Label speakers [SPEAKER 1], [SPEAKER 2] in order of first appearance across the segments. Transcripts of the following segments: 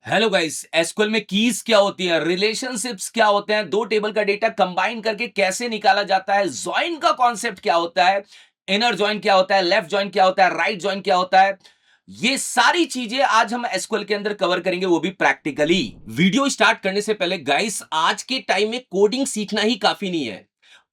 [SPEAKER 1] Hello guys, SQL में keys क्या होती हैं, रिलेशनशिप्स क्या होते हैं, दो टेबल का डेटा कंबाइन करके कैसे निकाला जाता है, जॉइन का कॉन्सेप्ट क्या होता है, इनर जॉइन क्या होता है, लेफ्ट जॉइन क्या होता है, राइट जॉइन क्या होता है, ये सारी चीजें आज हम एसक्यूएल के अंदर कवर करेंगे, वो भी प्रैक्टिकली। वीडियो स्टार्ट करने से पहले गाइस, आज के टाइम में कोडिंग सीखना ही काफी नहीं है।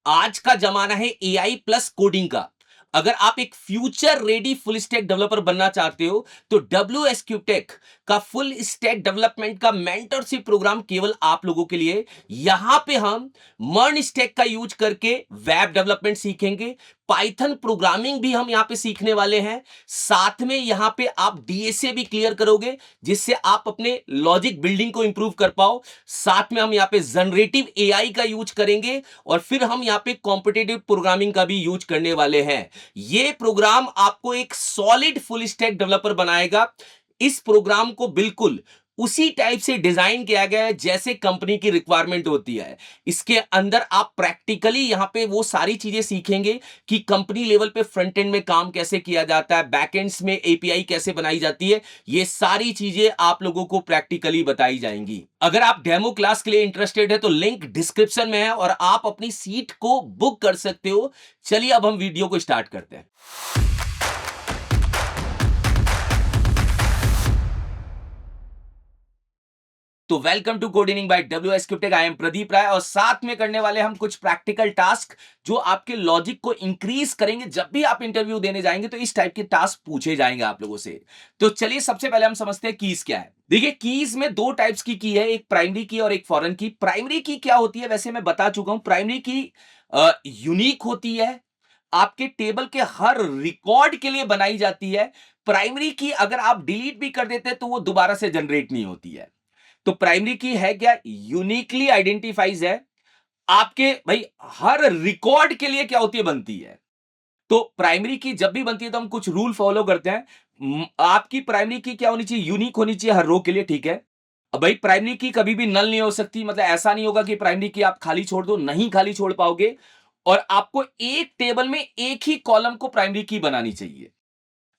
[SPEAKER 1] आज का जमाना है एआई प्लस कोडिंग का। अगर आप एक future ready full stack developer बनना चाहते हो तो डब्ल्यू टेक का फुल स्टैक डेवलपमेंट का मेंटरशिप प्रोग्राम केवल आप लोगों के लिए। यहां पे हम मर्न स्टैक का यूज करके वेब डेवलपमेंट सीखेंगे, पाइथन प्रोग्रामिंग भी हम यहां पे सीखने वाले हैं। साथ में यहां पे आप डीएसए भी क्लियर करोगे, जिससे आप अपने लॉजिक बिल्डिंग को इंप्रूव कर पाओ। साथ में हम यहां पे जनरेटिव एआई का यूज करेंगे और फिर हम यहां पे कॉम्पिटिटिव प्रोग्रामिंग का भी यूज करने वाले हैं। ये प्रोग्राम आपको एक सॉलिड फुल स्टैक डेवलपर बनाएगा। इस प्रोग्राम को बिल्कुल उसी टाइप से डिजाइन किया गया है जैसे कंपनी की रिक्वायरमेंट होती है। इसके अंदर आप प्रैक्टिकली यहां पे वो सारी चीजें सीखेंगे कि कंपनी लेवल पे फ्रंट एंड में काम कैसे किया जाता है, बैक एंड्स में एपीआई कैसे बनाई जाती है। ये सारी चीजें आप लोगों को प्रैक्टिकली बताई जाएंगी। अगर आप डेमो क्लास के लिए इंटरेस्टेड है तो लिंक डिस्क्रिप्शन में है और आप अपनी सीट को बुक कर सकते हो। चलिए अब हम वीडियो को स्टार्ट करते हैं। तो वेलकम टू कोडिंग बाय डब्ल्यूएसक्यूटेक। आई एम प्रदीप राय और साथ में करने वाले हम कुछ प्रैक्टिकल टास्क जो आपके लॉजिक को इंक्रीज करेंगे। जब भी आप इंटरव्यू देने जाएंगे तो इस टाइप के टास्क पूछे जाएंगे आप लोगों से। तो चलिए सबसे पहले हम समझते हैं कीज क्या है। देखिए, कीज में दो टाइप्स की है, एक प्राइमरी की और एक फॉरेन की। प्राइमरी की क्या होती है वैसे मैं बता चुका हूं। प्राइमरी की यूनिक होती है, आपके टेबल के हर रिकॉर्ड के लिए बनाई जाती है। प्राइमरी की अगर आप डिलीट भी कर देते हैं तो वो दोबारा से जनरेट नहीं होती है। तो प्राइमरी की है क्या, यूनिकली आइडेंटिफाइज है आपके भाई हर रिकॉर्ड के लिए क्या होती है, बनती है। तो प्राइमरी की जब भी बनती है तो हम कुछ रूल फॉलो करते हैं। आपकी प्राइमरी की क्या होनी चाहिए, यूनिक होनी चाहिए हर रो के लिए, ठीक है। अब भाई प्राइमरी की कभी भी नल नहीं हो सकती, मतलब ऐसा नहीं होगा कि प्राइमरी की आप खाली छोड़ दो, नहीं खाली छोड़ पाओगे। और आपको एक टेबल में एक ही कॉलम को प्राइमरी की बनानी चाहिए।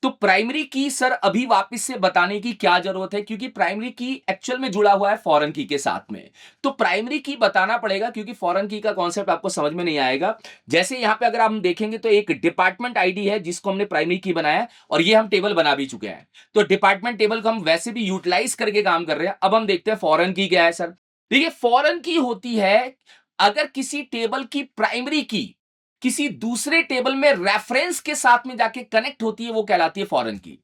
[SPEAKER 1] तो प्राइमरी की सर अभी वापस से बताने की क्या जरूरत है, क्योंकि प्राइमरी की एक्चुअल में जुड़ा हुआ है फॉरेन की के साथ में। तो प्राइमरी की बताना पड़ेगा क्योंकि फॉरेन की का कॉन्सेप्ट आपको समझ में नहीं आएगा। जैसे यहां पे अगर हम देखेंगे तो एक डिपार्टमेंट आईडी है जिसको हमने प्राइमरी की बनाया है और ये हम टेबल बना भी चुके हैं। तो डिपार्टमेंट टेबल को हम वैसे भी यूटिलाइज करके काम कर रहे हैं। अब हम देखते हैं फॉरेन की क्या है सर। देखिए, फॉरेन की होती है अगर किसी टेबल की प्राइमरी की किसी दूसरे टेबल में रेफरेंस के साथ में जाके कनेक्ट होती है, वो कहलाती है फॉरेन की।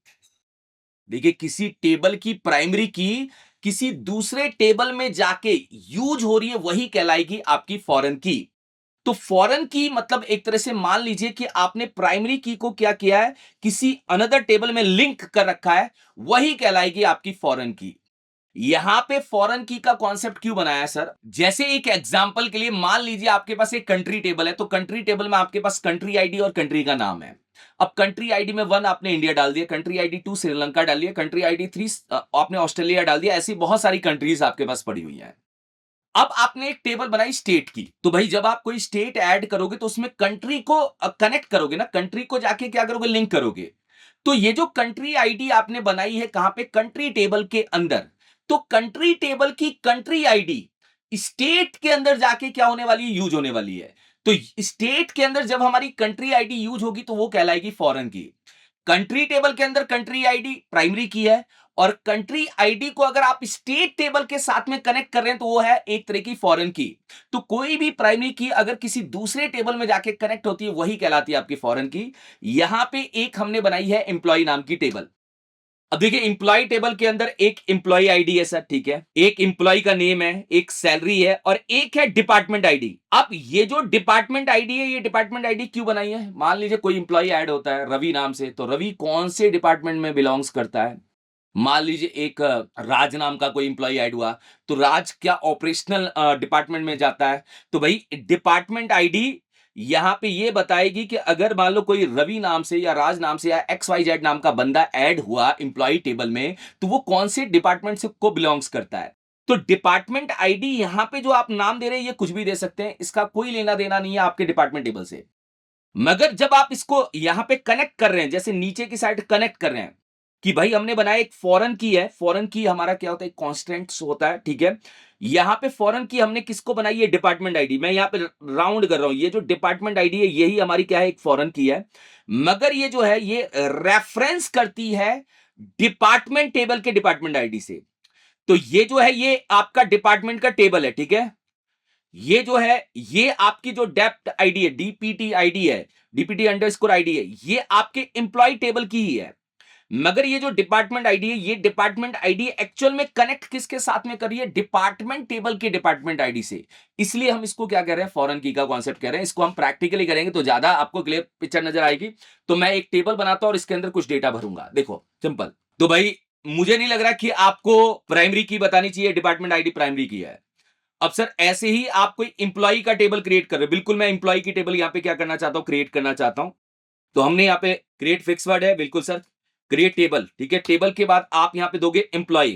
[SPEAKER 1] देखिए, किसी टेबल की प्राइमरी की किसी दूसरे टेबल में जाके यूज हो रही है, वही कहलाएगी आपकी फॉरेन की। तो फॉरेन की मतलब एक तरह से मान लीजिए कि आपने प्राइमरी की को क्या किया है, किसी अनदर टेबल में लिंक कर रखा है, वही कहलाएगी आपकी फॉरेन की। यहां पे फॉरेन की का कॉन्सेप्ट क्यों बनाया है सर, जैसे एक एग्जांपल के लिए मान लीजिए आपके पास एक कंट्री टेबल है, तो कंट्री टेबल में आपके पास कंट्री आईडी और कंट्री का नाम है। अब कंट्री आईडी में 1 आपने इंडिया डाल दिया, कंट्री आईडी 2 श्रीलंका डाल दिया, कंट्री आईडी 3 आपने ऑस्ट्रेलिया डाल दिया। ऐसी बहुत सारी कंट्रीज आपके पास पड़ी हुई है। अब आपने एक टेबल बनाई स्टेट की, तो भाई जब आप कोई स्टेट ऐड करोगे तो उसमें कंट्री को कनेक्ट करोगे ना, कंट्री को जाके क्या करोगे, लिंक करोगे। तो ये जो कंट्री आईडी आपने बनाई है कहां पे, कंट्री टेबल के अंदर। तो कंट्री टेबल की कंट्री आईडी स्टेट के अंदर जाके क्या होने वाली है, यूज होने वाली है। तो स्टेट के अंदर जब हमारी कंट्री आईडी यूज होगी तो वो कहलाएगी फॉरेन की। कंट्री टेबल के अंदर कंट्री आईडी प्राइमरी की है और कंट्री आईडी को अगर आप स्टेट टेबल के साथ में कनेक्ट कर रहे हैं तो वो है एक तरह की फॉरेन की। तो कोई भी प्राइमरी की अगर किसी दूसरे टेबल में जाके कनेक्ट होती है, वही कहलाती है आपकी फॉरेन की। यहां पे एक हमने बनाई है एम्प्लॉय नाम की टेबल। अब देखिए, इंप्लॉय टेबल के अंदर एक इंप्लॉय आईडी है सर, ठीक है, एक इंप्लॉय का नेम है, एक सैलरी है और एक है डिपार्टमेंट आईडी। अब ये जो डिपार्टमेंट आईडी है, ये डिपार्टमेंट आईडी क्यों बनाई है, मान लीजिए कोई इंप्लॉय ऐड होता है रवि नाम से, तो रवि कौन से डिपार्टमेंट में बिलोंग्स करता है। मान लीजिए एक राज नाम का कोई इंप्लॉय ऐड हुआ, तो राज क्या ऑपरेशनल डिपार्टमेंट में जाता है। तो भाई डिपार्टमेंट आईडी यहां पे ये बताएगी कि अगर मान लो कोई रवि नाम से या राज नाम से या एक्स वाई जेड नाम का बंदा ऐड हुआ इंप्लॉय टेबल में, तो वो कौन से डिपार्टमेंट से को बिलोंग्स करता है। तो डिपार्टमेंट आईडी यहां पे जो आप नाम दे रहे हैं ये कुछ भी दे सकते हैं, इसका कोई लेना देना नहीं है आपके डिपार्टमेंट टेबल से। मगर जब आप इसको यहां पे कनेक्ट कर रहे हैं, जैसे नीचे की साइड कनेक्ट कर रहे हैं, कि भाई हमने बनाया एक फॉरेन की है, फॉरेन की हमारा क्या होता है, कॉन्स्टेंट्स होता है, ठीक है। यहां पे फॉरेन की हमने किसको बनाई है, डिपार्टमेंट आईडी, मैं यहां पे राउंड कर रहा हूं, ये जो डिपार्टमेंट आईडी है यही हमारी क्या है, एक फॉरेन की है। मगर ये जो है ये रेफरेंस करती है डिपार्टमेंट टेबल के डिपार्टमेंट आईडी से। तो ये जो है ये आपका डिपार्टमेंट का टेबल है, ठीक है। ये जो है ये आपकी जो डेप्ट आईडी है, डीपीटी आईडी है, डीपीटी अंडरस्कोर आईडी है, ये आपके एम्प्लॉय टेबल की ही है। मगर ये जो डिपार्टमेंट आईडी है, ये डिपार्टमेंट आईडी एक्चुअल में कनेक्ट किसके साथ में कर रही है, डिपार्टमेंट टेबल के डिपार्टमेंट आईडी से। इसलिए हम इसको क्या कह रहे हैं, फॉरेन की का कॉन्सेप्ट कह रहे हैं। इसको हम प्रैक्टिकली करेंगे तो ज्यादा आपको क्लियर पिक्चर नजर आएगी। तो मैं एक टेबल बनाता हूं और इसके अंदर कुछ डेटा भरूंगा, देखो सिंपल। तो भाई मुझे नहीं लग रहा कि आपको प्राइमरी की बतानी चाहिए, डिपार्टमेंट आईडी प्राइमरी की है। अब सर ऐसे ही आप कोई इंप्लॉई का टेबल क्रिएट कर रहे हो, बिल्कुल मैं इंप्लॉई की टेबल यहां पे क्या करना चाहता हूं, क्रिएट करना चाहता हूं। तो हमने यहां पे क्रिएट फिक्स वर्ड है, बिल्कुल सर, क्रिएट टेबल, ठीक है। टेबल के बाद आप यहां पे दोगे एम्प्लॉय।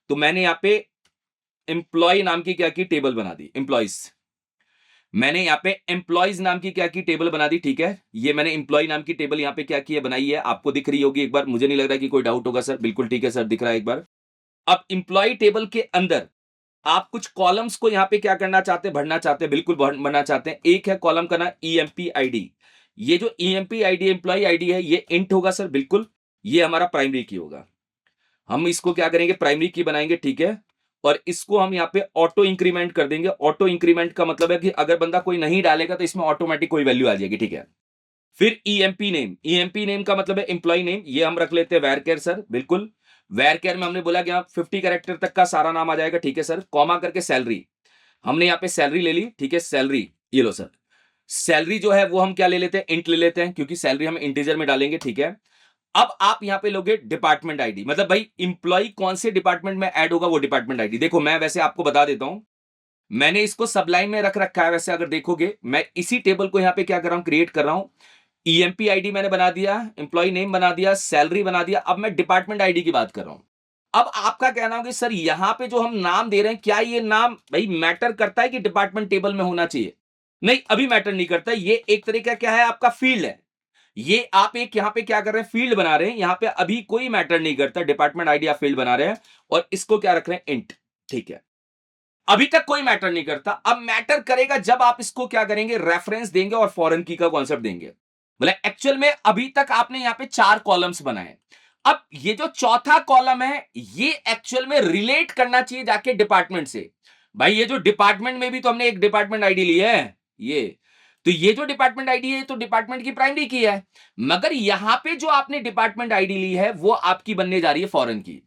[SPEAKER 1] तो मैंने यहां पे एम्प्लॉय नाम की क्या की टेबल बना दी, एम्प्लॉइज। मैंने यहां पे एम्प्लॉइज नाम की क्या की टेबल बना दी, ठीक है। ये मैंने एम्प्लॉय नाम की टेबल यहां पे क्या की है, बनाई है, आपको दिख रही होगी एक बार, मुझे नहीं लग रहा कि कोई डाउट होगा सर, बिल्कुल ठीक है सर, दिख रहा है एक बार। अब एम्प्लॉय टेबल के अंदर आप कुछ कॉलम्स को यहां पे क्या करना चाहते हैं, भरना चाहते हैं, बिल्कुल भरना चाहते हैं। एक है कॉलम का ना ईएमपी आईडी। ये जो ईएमपी आईडी एम्प्लॉय आईडी है ये इंट होगा सर, बिल्कुल। ये हमारा प्राइमरी की होगा। हम इसको क्या करेंगे, प्राइमरी की बनाएंगे, ठीक है। और इसको हम यहाँ पे ऑटो इंक्रीमेंट कर देंगे। ऑटो इंक्रीमेंट का मतलब है कि अगर बंदा कोई नहीं डालेगा तो इसमें ऑटोमेटिक कोई वैल्यू आ जाएगी, ठीक है। फिर ईएमपी नेम, ईएमपी नेम का मतलब है एम्प्लॉय नेम, ये हम रख लेते हैं वेरकेर सर, बिल्कुल। वेरकेर में हमने बोला कि आप 50 कैरेक्टर तक का सारा नाम आ जाएगा, ठीक है सर। कॉमा करके सैलरी, हमने यहाँ पे सैलरी ले ली, ठीक है। सैलरी ये लो सर, सैलरी जो है वो हम क्या ले लेते हैं, इंट ले लेते हैं, क्योंकि सैलरी हम इंटीजर में डालेंगे, ठीक है। अब आप यहां पे लोगे डिपार्टमेंट आईडी, मतलब भाई इंप्लॉय कौन से डिपार्टमेंट में ऐड होगा वो डिपार्टमेंट आईडी। देखो मैं वैसे आपको बता देता हूं, मैंने इसको सबलाइन में रख रखा है। वैसे अगर देखोगे मैं इसी टेबल को यहां पे क्या कर रहा हूं, क्रिएट कर रहा हूं। ईएमपी आईडी मैंने बना दिया, एम्प्लॉय नेम बना दिया, सैलरी बना दिया। अब मैं डिपार्टमेंट आईडी की बात कर रहा हूं। अब आपका कहना होगा सर यहां पे जो हम नाम दे रहे हैं, क्या ये नाम भाई मैटर करता है कि डिपार्टमेंट टेबल में होना चाहिए? नहीं, अभी मैटर नहीं करता। ये एक तरीका क्या है, आपका फील्ड है। ये आप एक यहां पे क्या कर रहे हैं, फील्ड बना रहे हैं। यहां पे अभी कोई मैटर नहीं करता, डिपार्टमेंट आईडी आप फील्ड बना रहे हैं और इसको क्या रख रहे हैं, इंट, ठीक है। अभी तक कोई मैटर नहीं करता। अब मैटर करेगा जब आप इसको क्या करेंगे, रेफरेंस देंगे और फॉरेन की का कॉन्सेप्ट देंगे। बोले एक्चुअल में अभी तक आपने यहां पे 4 कॉलम्स बनाए। अब ये जो चौथा कॉलम है ये एक्चुअल में रिलेट करना चाहिए जाके डिपार्टमेंट से। भाई ये जो डिपार्टमेंट में भी तो हमने एक डिपार्टमेंट आईडी ली है, ये तो ये जो डिपार्टमेंट आईडी है तो डिपार्टमेंट की प्राइमरी की है। मगर यहां पे जो आपने डिपार्टमेंट आईडी ली है वो आपकी बनने जा रही है फॉरेन की।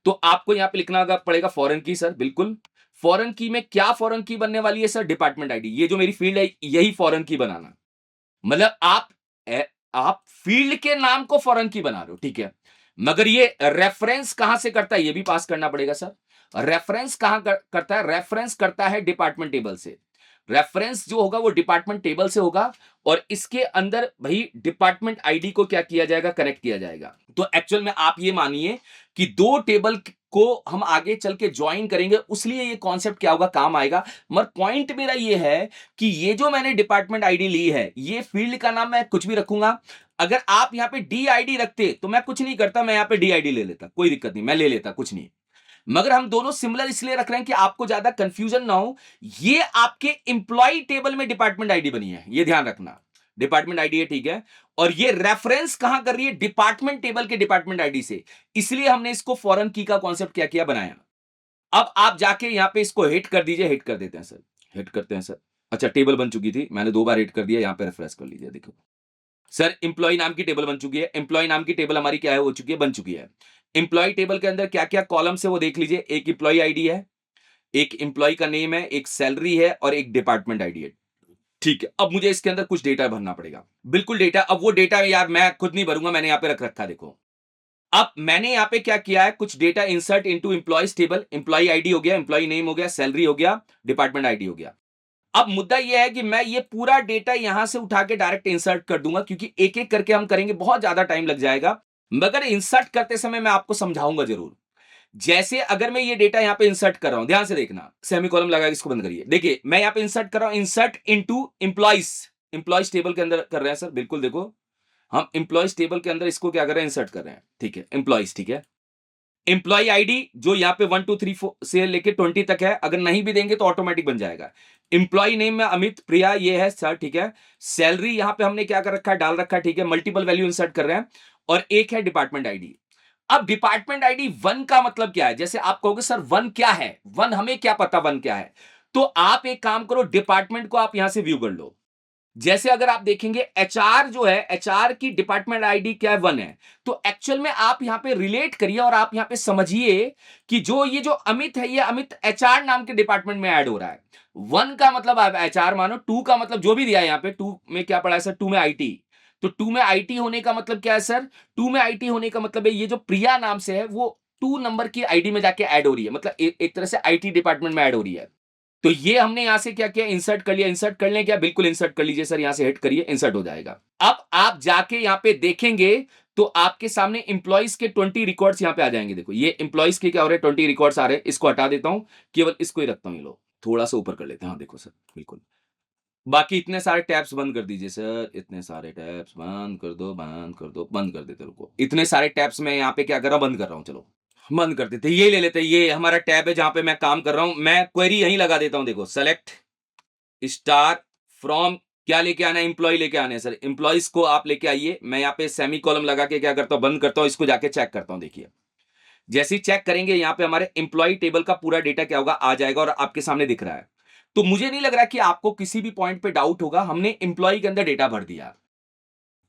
[SPEAKER 1] तो आपको यहां पे लिखना पड़ेगा फॉरेन की सर, बिल्कुल। फॉरेन की में क्या फॉरेन की बनने वाली है सर, डिपार्टमेंट आईडी। ये जो मेरी फील्ड है यही फॉरेन की बनाना, मतलब आप फील्ड के नाम को फॉरेन की बना रहे हो, ठीक है। मगर ये रेफरेंस कहां से करता है, ये भी पास करना पड़ेगा सर। रेफरेंस कहां करता है, रेफरेंस करता है डिपार्टमेंट टेबल से। रेफरेंस जो होगा वो डिपार्टमेंट टेबल से होगा और इसके अंदर भाई डिपार्टमेंट आईडी को क्या किया जाएगा, कनेक्ट किया जाएगा। तो एक्चुअल में आप ये मानिए कि 2 टेबल को हम आगे चल के ज्वाइन करेंगे, उसलिए ये कॉन्सेप्ट क्या होगा, काम आएगा। मगर पॉइंट मेरा ये है कि ये जो मैंने डिपार्टमेंट आईडी ली है, ये फील्ड का नाम मैं कुछ भी रखूंगा। अगर आप यहां पे डी आईडी रखते तो मैं कुछ नहीं करता, मैं यहां पे डी आईडी ले लेता, कोई दिक्कत नहीं, मैं ले लेता, कुछ नहीं। मगर हम दोनों सिमिलर इसलिए रख रहे हैं कि आपको ज्यादा कंफ्यूजन ना हो। ये आपके इंप्लॉय टेबल में डिपार्टमेंट आईडी बनी है, ये ध्यान रखना। डिपार्टमेंट आईडी है, ठीक है। और ये रेफरेंस कहां कर रही है, डिपार्टमेंट टेबल के डिपार्टमेंट आईडी से। इसलिए हमने इसको फॉरेन की का कॉन्सेप्ट क्या किया, बनाया। अब आप जाके यहां पे इसको हिट कर दीजिए, हिट कर देते हैं सर, हिट करते हैं सर। अच्छा टेबल बन चुकी थी, मैंने 2 बार हिट कर दिया, यहां पे रिफ्रेश कर लीजिए, देखो सर इंप्लॉय नाम की टेबल बन चुकी है। इंप्लॉय नाम की टेबल हमारी क्या है, हो चुकी है, बन चुकी है। इंप्लॉय टेबल के अंदर क्या क्या कॉलम्स है वो देख लीजिए। एक इंप्लॉय आईडी है, एक इंप्लॉय का नेम है, एक सैलरी है और एक डिपार्टमेंट आईडी है, ठीक है। अब मुझे इसके अंदर कुछ डेटा भरना पड़ेगा, बिल्कुल डेटा। अब वो डेटा यार मैं खुद नहीं भरूंगा, मैंने यहां पे रख रखा, देखो। अब मैंने यहां पे क्या किया है, कुछ data insert into employees table. Employee ID हो गया, एम्प्लॉय नेम हो गया, सैलरी हो गया, डिपार्टमेंट आईडी हो गया। अब मुद्दा यह है कि मैं ये पूरा डेटा यहां से उठा के डायरेक्ट इंसर्ट कर दूंगा, क्योंकि एक एक करके हम करेंगे, बहुत ज्यादा टाइम लग जाएगा। मगर इंसर्ट करते समय मैं आपको समझाऊंगा जरूर। जैसे अगर मैं ये डेटा यहां पे इंसर्ट कर रहा हूं, ध्यान से देखना, सेमीकोलन लगा के इसको बंद करिए। देखिए मैं यहां पे इंसर्ट कर रहा हूं, insert into employees, employees table के अंदर कर रहे हैं सर, बिल्कुल देखो। हम एम्प्लॉइज टेबल के अंदर इसको क्या कर रहे हैं, इंसर्ट कर रहे हैं, ठीक है, एम्प्लॉइज, ठीक है। एम्प्लॉय आईडी जो यहाँ पे 1 2 3 4 से लेके 20 तक है, अगर नहीं भी देंगे तो ऑटोमेटिक बन जाएगा। एम्प्लॉय नेम में अमित प्रिया ये है सर, ठीक है। सैलरी यहाँ पे हमने क्या कर रखा है, डाल रखा है, ठीक है। मल्टीपल वैल्यू इंसर्ट कर रहे हैं और एक है डिपार्टमेंट आईडी। अब डिपार्टमेंट आईडी 1 का मतलब क्या है, जैसे आप कहोगे सर 1 क्या है, 1 हमें क्या पता 1 क्या है, तो आप एक काम करो, डिपार्टमेंट को आप यहां से व्यू कर लो। जैसे अगर आप देखेंगे एचआर जो है, एचआर की डिपार्टमेंट आईडी क्या है, 1 है। तो एक्चुअल में आप यहां पे रिलेट करिए और आप यहां पे समझिए कि जो ये जो अमित है, ये अमित एचआर नाम के डिपार्टमेंट में ऐड हो रहा है। 1 का मतलब आप एचआर मानो, 2 का मतलब जो भी दिया है यहां पे, 2 में क्या पढ़ा है सर, 2 में आईटी। तो 2 में आईटी होने का मतलब क्या है सर, 2 में आईटी होने का मतलब है ये जो प्रिया नाम से है वो 2 नंबर की आईडी में जाके ऐड हो रही है, मतलब एक तरह से आईटी डिपार्टमेंट में ऐड हो रही है। तो ये हमने यहां से क्या किया, इंसर्ट कर लिया। इंसर्ट कर लें क्या, बिल्कुल इंसर्ट कर लीजिए सर, यहां से हिट करिए, इंसर्ट हो जाएगा। अब आप जाके यहां पे देखेंगे तो आपके सामने इंप्लॉइज के 20 रिकॉर्ड्स यहां पे आ जाएंगे। देखो ये इंप्लॉइज के क्या हो रहे हैं, 20 रिकॉर्ड्स आ रहे हैं। इसको हटा देता हूं, केवल इसको ही रखता हूं। ये लो थोड़ा सा ऊपर कर लेते हैं, हाँ देखो सर, बिल्कुल। बाकी इतने सारे टैब्स बंद कर दीजिए सर, इतने सारे टैब्स बंद कर दो, बंद कर दो, बंद कर देते, रुको। इतने सारे टैब्स मैं यहाँ पे क्या कर रहा हूं, बंद कर रहा हूं। चलो बंद कर देते, ये ले लेते, ये हमारा टैब है जहां पे मैं काम कर रहा हूं। मैं क्वेरी यहीं लगा देता हूं, देखो सेलेक्ट स्टार फ्रॉम, क्या लेके आना है, इंप्लॉय लेके आने हैं सर। इंप्लॉइज को आप लेके आइए। मैं यहाँ पे सेमी कॉलम लगा के क्या करता हूं, बंद करता हूं, इसको जाके चेक करता हूं। देखिए जैसे ही चेक करेंगे यहाँ पे हमारे इंप्लॉय टेबल का पूरा डेटा क्या होगा, आ जाएगा और आपके सामने दिख रहा है। तो मुझे नहीं लग रहा कि आपको किसी भी पॉइंट पे डाउट होगा, हमने इंप्लॉय के अंदर डेटा भर दिया।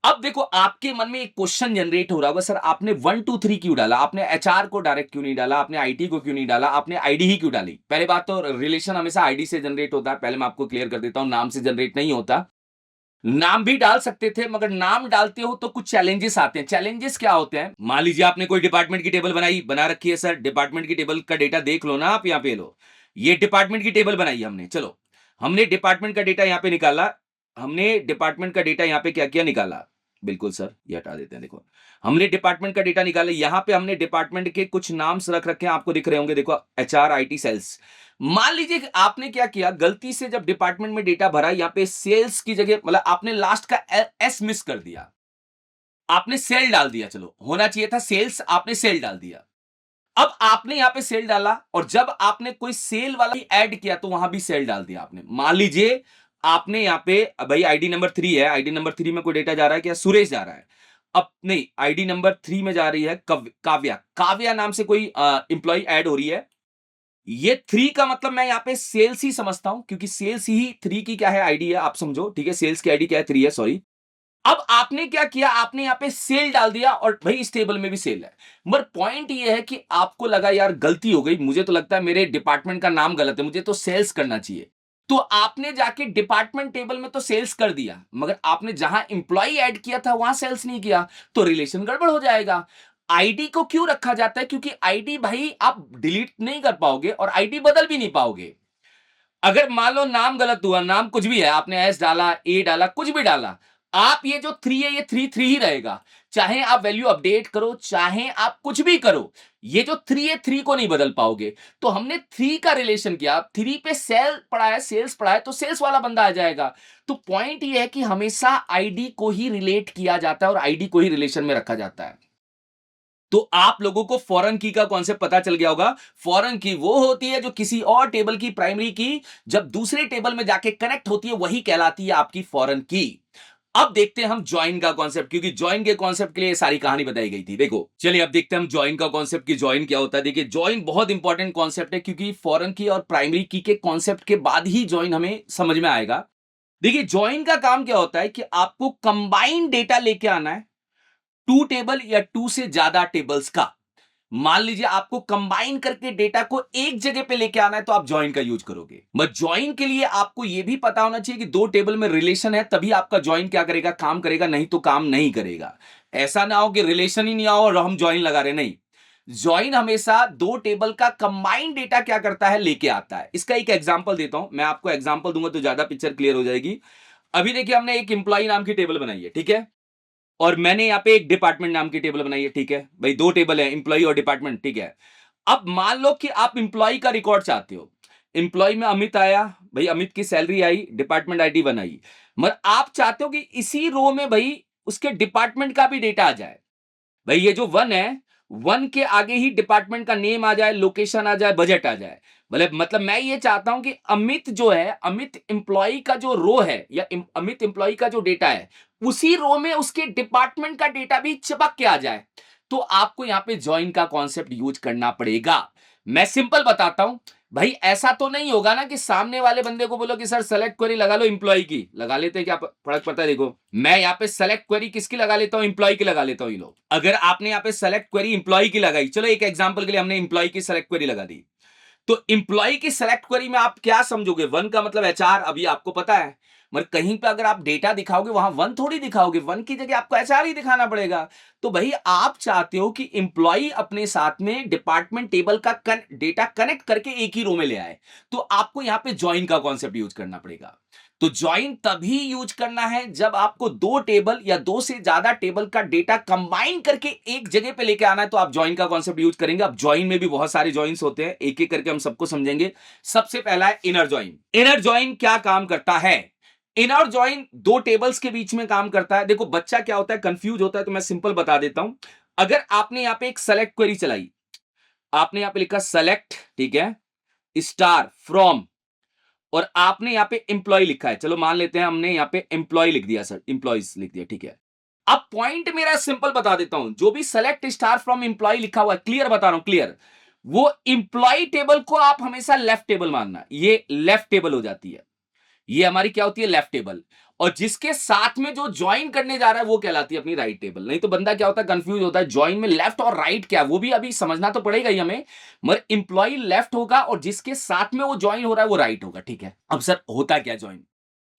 [SPEAKER 1] अब देखो आपके मन में एक क्वेश्चन जनरेट हो रहा होगा, सर आपने 1 2 3 क्यों डाला, आपने एचआर को डायरेक्ट क्यों नहीं डाला, आपने आईटी को क्यों नहीं डाला, आपने आईडी ही क्यों डाली। पहले बात तो रिलेशन हमेशा आईडी से जनरेट होता है, पहले मैं आपको क्लियर कर देता हूं, नाम से जनरेट नहीं होता। नाम भी डाल सकते थे, मगर नाम डालते हो तो कुछ चैलेंजेस आते हैं। चैलेंजेस क्या होते हैं, मान लीजिए आपने कोई डिपार्टमेंट की टेबल बना रखी है सर, डिपार्टमेंट की टेबल का डेटा देख लो ना आप, यहाँ पे लो, ये डिपार्टमेंट की टेबल बनाई हमने। चलो हमने डिपार्टमेंट का डेटा यहाँ पे निकाला, हमने डिपार्टमेंट का डेटा यहाँ पे क्या किया, निकाला। बिल्कुल सर, ये हटा देते हैं। देखो हमने डिपार्टमेंट का डेटा निकाला, यहां पे हमने डिपार्टमेंट के कुछ नाम्स रख रखे हैं, आपको दिख रहे होंगे, देखो एचआर, आईटी, सेल्स। मान लीजिए कि आपने क्या किया, गलती से जब डिपार्टमेंट में डेटा भरा, यहां पे सेल्स की जगह मतलब आपने लास्ट का एस मिस कर दिया, आपने सेल डाल दिया। चलो होना चाहिए था सेल्स, आपने सेल डाल दिया। अब आपने यहां पे सेल डाला और जब आपने कोई सेल वाला ऐड किया तो वहां भी सेल डाल दिया आपने। मान लीजिए आपने यहां पे, भाई आईडी नंबर 3 है, आईडी नंबर 3 में कोई डेटा जा रहा है क्या, सुरेश जा रहा है। अब नहीं, आईडी नंबर 3 में जा रही है काव्या, काव्या नाम से कोई इंप्लॉय ऐड हो रही है। ये 3 का मतलब मैं यहां पे सेल्स ही समझता हूं, क्योंकि सेल्स ही 3 की क्या है, आईडी है, आप समझो, ठीक है। सेल्स की आईडी क्या है, 3 है, सॉरी। अब आपने क्या किया, आपने यहां पे सेल डाल दिया और भाई इस टेबल में भी सेल है। मगर पॉइंट ये है कि आपको लगा यार गलती हो गई, मुझे तो लगता है मेरे डिपार्टमेंट का नाम गलत है, मुझे तो सेल्स करना चाहिए। तो आपने जाके डिपार्टमेंट टेबल में तो सेल्स कर दिया, मगर आपने जहां इंप्लॉय ऐड किया था वहां सेल्स नहीं किया, तो रिलेशन गड़बड़ हो जाएगा। आईडी को क्यों रखा जाता है, क्योंकि आईडी भाई आप डिलीट नहीं कर पाओगे और आईडी बदल भी नहीं पाओगे। अगर मान लो नाम गलत हुआ, नाम कुछ भी है, आपने एस डाला, ए डाला, कुछ भी डाला, आप ये जो 3 है, ये 3 3 ही रहेगा। चाहे आप वैल्यू अपडेट करो, चाहे आप कुछ भी करो, ये जो 3 है, 3 को नहीं बदल पाओगे। तो हमने 3 का रिलेशन किया, 3 पे सेल पड़ा है, सेल्स पड़ा है, तो सेल्स वाला बंदा आ जाएगा। तो पॉइंट ये है कि हमेशा आईडी को ही रिलेट किया जाता है और आईडी को ही रिलेशन में रखा जाता है। तो आप लोगों को फॉरेन की का कॉन्सेप्ट पता चल गया होगा। फॉरेन की वो होती है जो किसी और टेबल की प्राइमरी की जब दूसरे टेबल में जाके कनेक्ट होती है, वही कहलाती है आपकी फॉरेन की। अब देखते हैं हम ज्वाइन का कॉन्सेप्ट, क्योंकि ज्वाइन के कॉन्सेप्ट के लिए सारी कहानी बताई गई थी। देखो चलिए अब देखते हैं हम ज्वाइन का कॉन्सेप्ट की ज्वाइन क्या होता है। देखिए ज्वाइन बहुत इंपॉर्टेंट कॉन्सेप्ट है, क्योंकि फॉरेन की और प्राइमरी की के कॉन्सेप्ट के बाद ही ज्वाइन हमें समझ में आएगा। देखिए ज्वाइन का काम क्या होता है कि आपको कंबाइंड डेटा लेके आना है, 2 टेबल या 2 से ज्यादा टेबल्स का। मान लीजिए आपको कंबाइन करके डेटा को एक जगह पे लेके आना है, तो आप ज्वाइन का यूज करोगे। बट ज्वाइन के लिए आपको यह भी पता होना चाहिए कि 2 टेबल में रिलेशन है, तभी आपका ज्वाइन क्या करेगा, काम करेगा, नहीं तो काम नहीं करेगा। ऐसा ना हो कि रिलेशन ही नहीं आओ और हम ज्वाइन लगा रहे, नहीं। ज्वाइन हमेशा 2 टेबल का कंबाइंड डेटा क्या करता है, लेके आता है। इसका एक एग्जांपल देता हूं, मैं आपको एग्जांपल दूंगा तो ज्यादा पिक्चर क्लियर हो जाएगी। अभी देखिए हमने एक इंप्लॉय नाम की टेबल बनाई है, ठीक है, और मैंने यहां पे एक डिपार्टमेंट नाम की टेबल बनाई है, ठीक है भाई, 2 टेबल है, इंप्लॉय और डिपार्टमेंट, ठीक है। अब मान लो कि आप इंप्लॉय का रिकॉर्ड चाहते हो, इंप्लॉय में अमित आया, भाई अमित की सैलरी आई, डिपार्टमेंट आईडी बनाई, मगर आप चाहते हो कि इसी रो में भाई उसके डिपार्टमेंट का भी डेटा आ जाए। भाई ये जो 1 है, 1 के आगे ही डिपार्टमेंट का नेम आ जाए, लोकेशन आ जाए, बजट आ जाए। मतलब मैं ये चाहता हूं कि अमित जो है, अमित एम्प्लॉय का जो रो है या अमित एम्प्लॉय का जो डेटा है, उसी रो में उसके डिपार्टमेंट का डेटा भी चिपक के आ जाए। तो आपको यहां पे ज्वाइन का कॉन्सेप्ट यूज करना पड़ेगा। मैं सिंपल बताता हूं भाई, ऐसा तो नहीं होगा ना कि सामने वाले बंदे को बोलो कि सर सेलेक्ट क्वेरी लगा लो एम्प्लॉय की। लगा लेते हैं, क्या फर्क पड़ता है? देखो मैं यहाँ पे सेलेक्ट क्वेरी किसकी लगा लेता हूँ, एम्प्लॉय की लगा लेता हूँ। ये लोग, अगर आपने यहाँ पे सेलेक्ट क्वेरी एम्प्लॉय की लगाई, चलो एक एग्जांपल के लिए हमने एम्प्लॉय की सेलेक्ट क्वेरी लगा दी, तो एम्प्लॉय की सेलेक्ट क्वेरी में आप क्या समझोगे? 1 का मतलब एचआर, अभी आपको पता है। मगर कहीं पे अगर आप डेटा दिखाओगे वहां 1 थोड़ी दिखाओगे, 1 की जगह आपको एचआर ही दिखाना पड़ेगा। तो भाई आप चाहते हो कि एम्प्लॉय अपने साथ में डिपार्टमेंट टेबल का डेटा कनेक्ट करके एक ही रो में ले आए, तो आपको यहां पे ज्वाइन का कॉन्सेप्ट यूज करना पड़ेगा। तो ज्वाइन तभी यूज करना है जब आपको 2 टेबल या 2 से ज्यादा टेबल का डेटा कंबाइन करके एक जगह पे लेके आना है, तो आप ज्वाइन का कॉन्सेप्ट यूज करेंगे। अब ज्वाइन में भी बहुत सारे ज्वाइंस होते हैं, एक एक करके हम सबको समझेंगे। सबसे पहला है इनर ज्वाइन। इनर ज्वाइन क्या काम करता है? इनर ज्वाइन 2 टेबल्स के बीच में काम करता है। देखो बच्चा क्या होता है, कंफ्यूज होता है, तो मैं सिंपल बता देता हूं। अगर आपने यहां पे एक सेलेक्ट क्वेरी चलाई, आपने यहां पे लिखा सेलेक्ट, ठीक है, स्टार फ्रॉम, और आपने यहां पे एम्प्लॉय लिखा है, चलो मान लेते हैं हमने यहां पे एम्प्लॉय लिख दिया, सर एम्प्लॉयज लिख दिया, ठीक है। अब पॉइंट मेरा सिंपल बता देता हूं, जो भी सेलेक्ट स्टार फ्रॉम एम्प्लॉय लिखा हुआ है, क्लियर बता रहा हूं, क्लियर, वो एम्प्लॉय टेबल को आप हमेशा लेफ्ट टेबल मानना, ये लेफ्ट टेबल हो जाती है, ये हमारी क्या होती है, लेफ्ट टेबल। और जिसके साथ में जो ज्वाइन करने जा रहा है वो कहलाती है अपनी राइट टेबल। नहीं तो बंदा क्या होता है, कंफ्यूज होता है, ज्वाइन में लेफ्ट और राइट क्या है, वो भी अभी समझना तो पड़ेगा ही हमें। मगर इंप्लॉय लेफ्ट होगा और जिसके साथ में वो ज्वाइन हो रहा है वो राइट होगा, ठीक है। अब सर होता क्या ज्वाइन?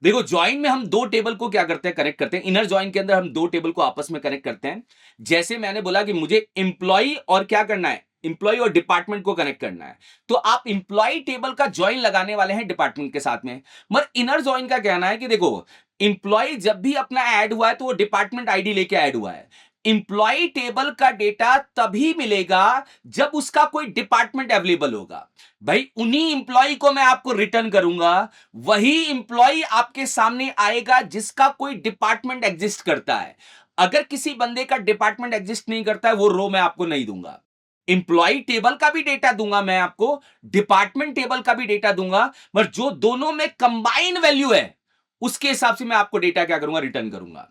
[SPEAKER 1] देखो ज्वाइन में हम 2 टेबल को क्या करते हैं, कनेक्ट करते हैं। इनर ज्वाइन के अंदर हम 2 टेबल को आपस में कनेक्ट करते हैं। जैसे मैंने बोला कि मुझे इंप्लॉय और क्या करना है, इंप्लॉय और डिपार्टमेंट को कनेक्ट करना है, तो आप इंप्लॉय टेबल का ज्वाइन लगाने वाले हैं डिपार्टमेंट के साथ में। मगर इनर ज्वाइन का कहना है कि देखो इंप्लॉय जब भी अपना ऐड हुआ है तो वो डिपार्टमेंट आईडी लेके ऐड हुआ है। इंप्लॉय टेबल का डेटा तभी मिलेगा जब उसका कोई डिपार्टमेंट अवेलेबल होगा। भाई उन्हीं इंप्लॉय को मैं आपको रिटर्न करूंगा, वही इंप्लॉय आपके सामने आएगा जिसका कोई डिपार्टमेंट एग्जिस्ट करता है। अगर किसी बंदे का डिपार्टमेंट एग्जिस्ट नहीं करता है, वो रो मैं आपको नहीं दूंगा। इंप्लॉय टेबल का भी डेटा दूंगा मैं आपको, डिपार्टमेंट टेबल का भी डेटा दूंगा, पर जो दोनों में कंबाइन वैल्यू है उसके हिसाब से मैं आपको डेटा क्या करूंगा, रिटर्न करूंगा।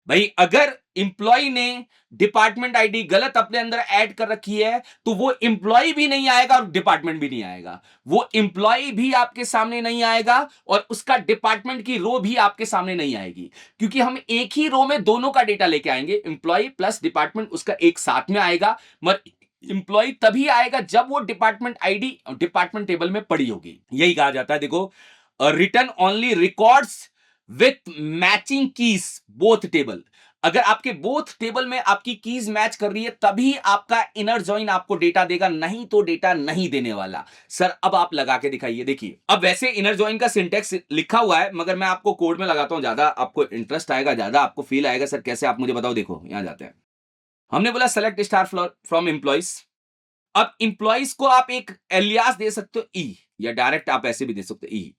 [SPEAKER 1] भाई अगर इंप्लॉय ने डिपार्टमेंट आईडी गलत अपने अंदर ऐड कर रखी है, तो वो इंप्लॉय भी नहीं आएगा और डिपार्टमेंट भी नहीं आएगा। वो इंप्लॉय भी आपके सामने नहीं आएगा और उसका डिपार्टमेंट की रो भी आपके सामने नहीं आएगी, क्योंकि हम एक ही रो में दोनों का डेटा लेके आएंगे। इंप्लॉय प्लस डिपार्टमेंट उसका एक साथ में आएगा, मगर इंप्लॉय तभी आएगा जब वो डिपार्टमेंट आईडी डिपार्टमेंट टेबल में पड़ी होगी। यही कहा जाता है, देखो return only records with matching keys both table. अगर आपके बोथ टेबल में आपकी कीज मैच कर रही है तभी आपका इनर जॉइन आपको डेटा देगा, नहीं तो डेटा नहीं देने वाला। सर अब आप लगा के दिखाइए, देखिए अब वैसे इनर जॉइन का सिंटेक्स लिखा हुआ है, मगर मैं आपको कोड में लगाता हूं, ज्यादा आपको इंटरेस्ट आएगा, ज्यादा आपको फील आएगा। सर कैसे, आप मुझे बताओ। देखो यहां जाते हैं, हमने बोला सेलेक्ट स्टार फ्रॉम एम्प्लॉइज। अब इंप्लॉइज को आप एक एलियास दे सकते हो ई, या डायरेक्ट आप ऐसे भी दे सकते हो ई।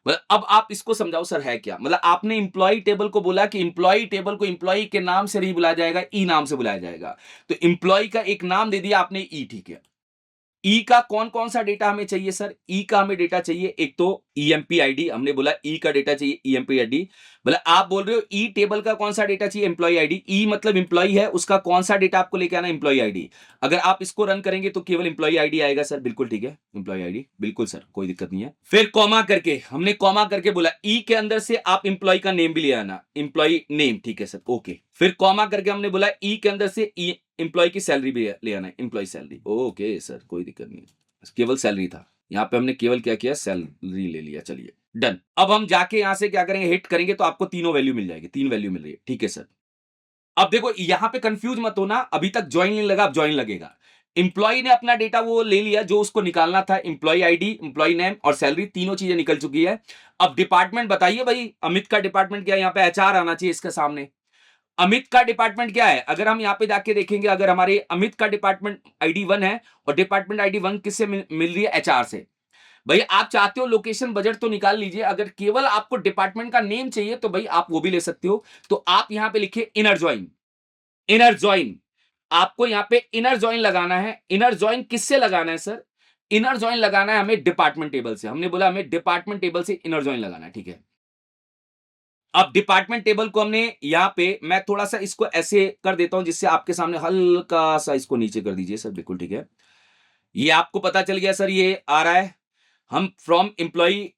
[SPEAKER 1] मतलब अब आप इसको समझाओ सर है क्या। मतलब आपने इंप्लॉय टेबल को बोला कि इंप्लॉय टेबल को इंप्लॉय के नाम से नहीं बुलाया जाएगा, ई नाम से बुलाया जाएगा। तो इंप्लॉय का एक नाम दे दिया आपने ई, ठीक है। ई का कौन कौन सा डेटा हमें चाहिए सर? ई का हमें डेटा चाहिए, एक तो ईएमपी आईडी, हमने बोला ई का डेटा चाहिए ईएमपी आईडी। मतलब आप बोल रहे हो ई टेबल का कौन सा डेटा चाहिए? Employ ID. ई मतलब एम्प्लॉय है, उसका कौन सा डेटा आपको लेके आना? Employee ID. अगर आप इसको रन करेंगे तो केवल एम्प्लॉय आईडी आएगा सर, बिल्कुल ठीक है, एम्प्लॉय आईडी, बिल्कुल सर, कोई दिक्कत नहीं है। फिर कॉमा करके, हमने कॉमा करके बोला ई के अंदर से आप एम्प्लॉय का नेम भी ले आना, एम्प्लॉय नेम, ठीक है सर, ओके। फिर कॉमा करके हमने बोला ई के अंदर से ई एम्प्लॉय की सैलरी भी ले आना है, एम्प्लॉय सैलरी, ओके सर, कोई दिक्कत नहीं है, केवल सैलरी था। यहां पे हमने केवल क्या किया, सैलरी ले लिया, चलिए डन। अब हम जाके यहां से क्या करेंगे, हिट करेंगे तो आपको तीनों वैल्यू मिल जाएगी, 3 वैल्यू मिल रही है, ठीक है सर। अब देखो यहां पे कंफ्यूज मत होना, अभी तक ज्वाइन नहीं लगा, अब ज्वाइन लगेगा। इंप्लॉय ने अपना डेटा वो ले लिया जो उसको निकालना था, इंप्लॉय आईडी, इंप्लॉय नेम और सैलरी, तीनों चीजें निकल चुकी है। अब डिपार्टमेंट बताइए भाई, अमित का डिपार्टमेंट क्या है? यहाँ पे एचआर आना चाहिए इसके सामने। अमित का डिपार्टमेंट क्या है? अगर हम यहां पे जाके देखेंगे, अगर हमारे अमित का डिपार्टमेंट आईडी 1 है और डिपार्टमेंट आईडी 1 किससे मिल रही है? एचआर से। भाई आप चाहते हो लोकेशन बजट तो निकाल लीजिए, अगर केवल आपको डिपार्टमेंट का नेम चाहिए तो भाई आप वो भी ले सकते हो। तो आप यहां पे लिखिए इनर जॉइन। इनर जॉइन, आपको यहां पे इनर जॉइन लगाना है। इनर जॉइन किससे लगाना है सर? इनर जॉइन लगाना है हमें डिपार्टमेंट टेबल से। हमने बोला हमें डिपार्टमेंट टेबल से इनर जॉइन लगाना है, ठीक है। अब डिपार्टमेंट टेबल को हमने यहां पे, मैं थोड़ा सा इसको ऐसे कर देता हूं जिससे आपके सामने, हल्का सा इसको नीचे कर दीजिए सर, बिल्कुल ठीक है। ये आपको पता चल गया सर, ये आ रहा है हम फ्रॉम एम्प्लॉई,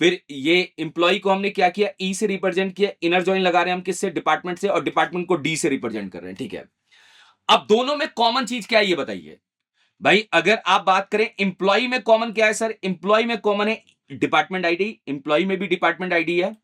[SPEAKER 1] फिर ये एम्प्लॉई को हमने क्या किया, ई से रिप्रेजेंट किया। इनर जॉइन लगा रहे हैं हम किससे? डिपार्टमेंट से, और डिपार्टमेंट को डी से रिप्रेजेंट कर रहे हैं, ठीक है। अब दोनों में कॉमन चीज क्या है ये बताइए भाई। अगर आप बात करें एम्प्लॉई में कॉमन क्या है सर? एम्प्लॉई में कॉमन है डिपार्टमेंट आईडी। एम्प्लॉई में भी डिपार्टमेंट आईडी है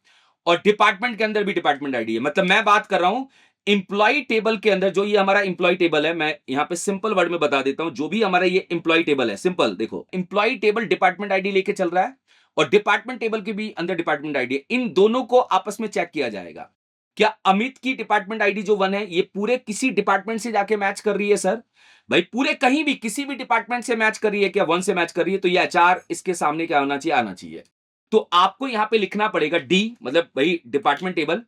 [SPEAKER 1] और डिपार्टमेंट के अंदर भी डिपार्टमेंट आईडी है। मतलब मैं बात कर रहा हूं इंप्लॉय टेबल के अंदर, जो ये हमारा इंप्लॉय टेबल है, मैं यहां पे सिंपल वर्ड में बता देता हूं, जो भी हमारा ये इंप्लॉय टेबल है, सिंपल देखो, इंप्लॉय टेबल डिपार्टमेंट आईडी लेके चल रहा है और डिपार्टमेंट टेबल के भी अंदर डिपार्टमेंट आईडी है। इन दोनों को आपस में चेक किया जाएगा। क्या अमित की डिपार्टमेंट आईडी जो 1 है ये पूरे किसी डिपार्टमेंट से जाके मैच कर रही है सर? भाई पूरे कहीं भी किसी भी डिपार्टमेंट से मैच कर रही है क्या? 1 से मैच कर रही है, तो ये एचआर इसके सामने क्या होना चाहिए? आना चाहिए। तो आपको यहां पे लिखना पड़ेगा डी, मतलब भाई डिपार्टमेंट टेबल।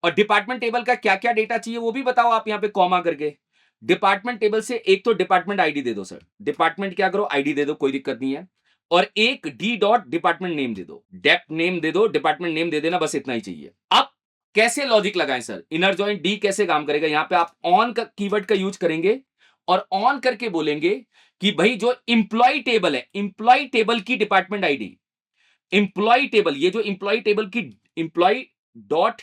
[SPEAKER 1] और डिपार्टमेंट टेबल का क्या क्या डेटा चाहिए वो भी बताओ आप यहां पे कॉमा करके। डिपार्टमेंट टेबल से एक तो डिपार्टमेंट आईडी दे दो सर, डिपार्टमेंट क्या करो, आईडी दे दो, कोई दिक्कत नहीं है। और एक डी डॉट डिपार्टमेंट नेम दे दो, डेप्थ नेम दे दो, डिपार्टमेंट नेम दे देना, बस इतना ही चाहिए। अब कैसे लॉजिक लगाएं सर? इनर जॉइन डी कैसे काम करेगा? यहां पे आप ऑन का कीवर्ड का यूज करेंगे और ऑन करके बोलेंगे कि भाई जो इंप्लॉय टेबल है, इंप्लॉय टेबल की डिपार्टमेंट आईडी, इंप्लॉय टेबल, ये जो इंप्लॉय टेबल की employee dot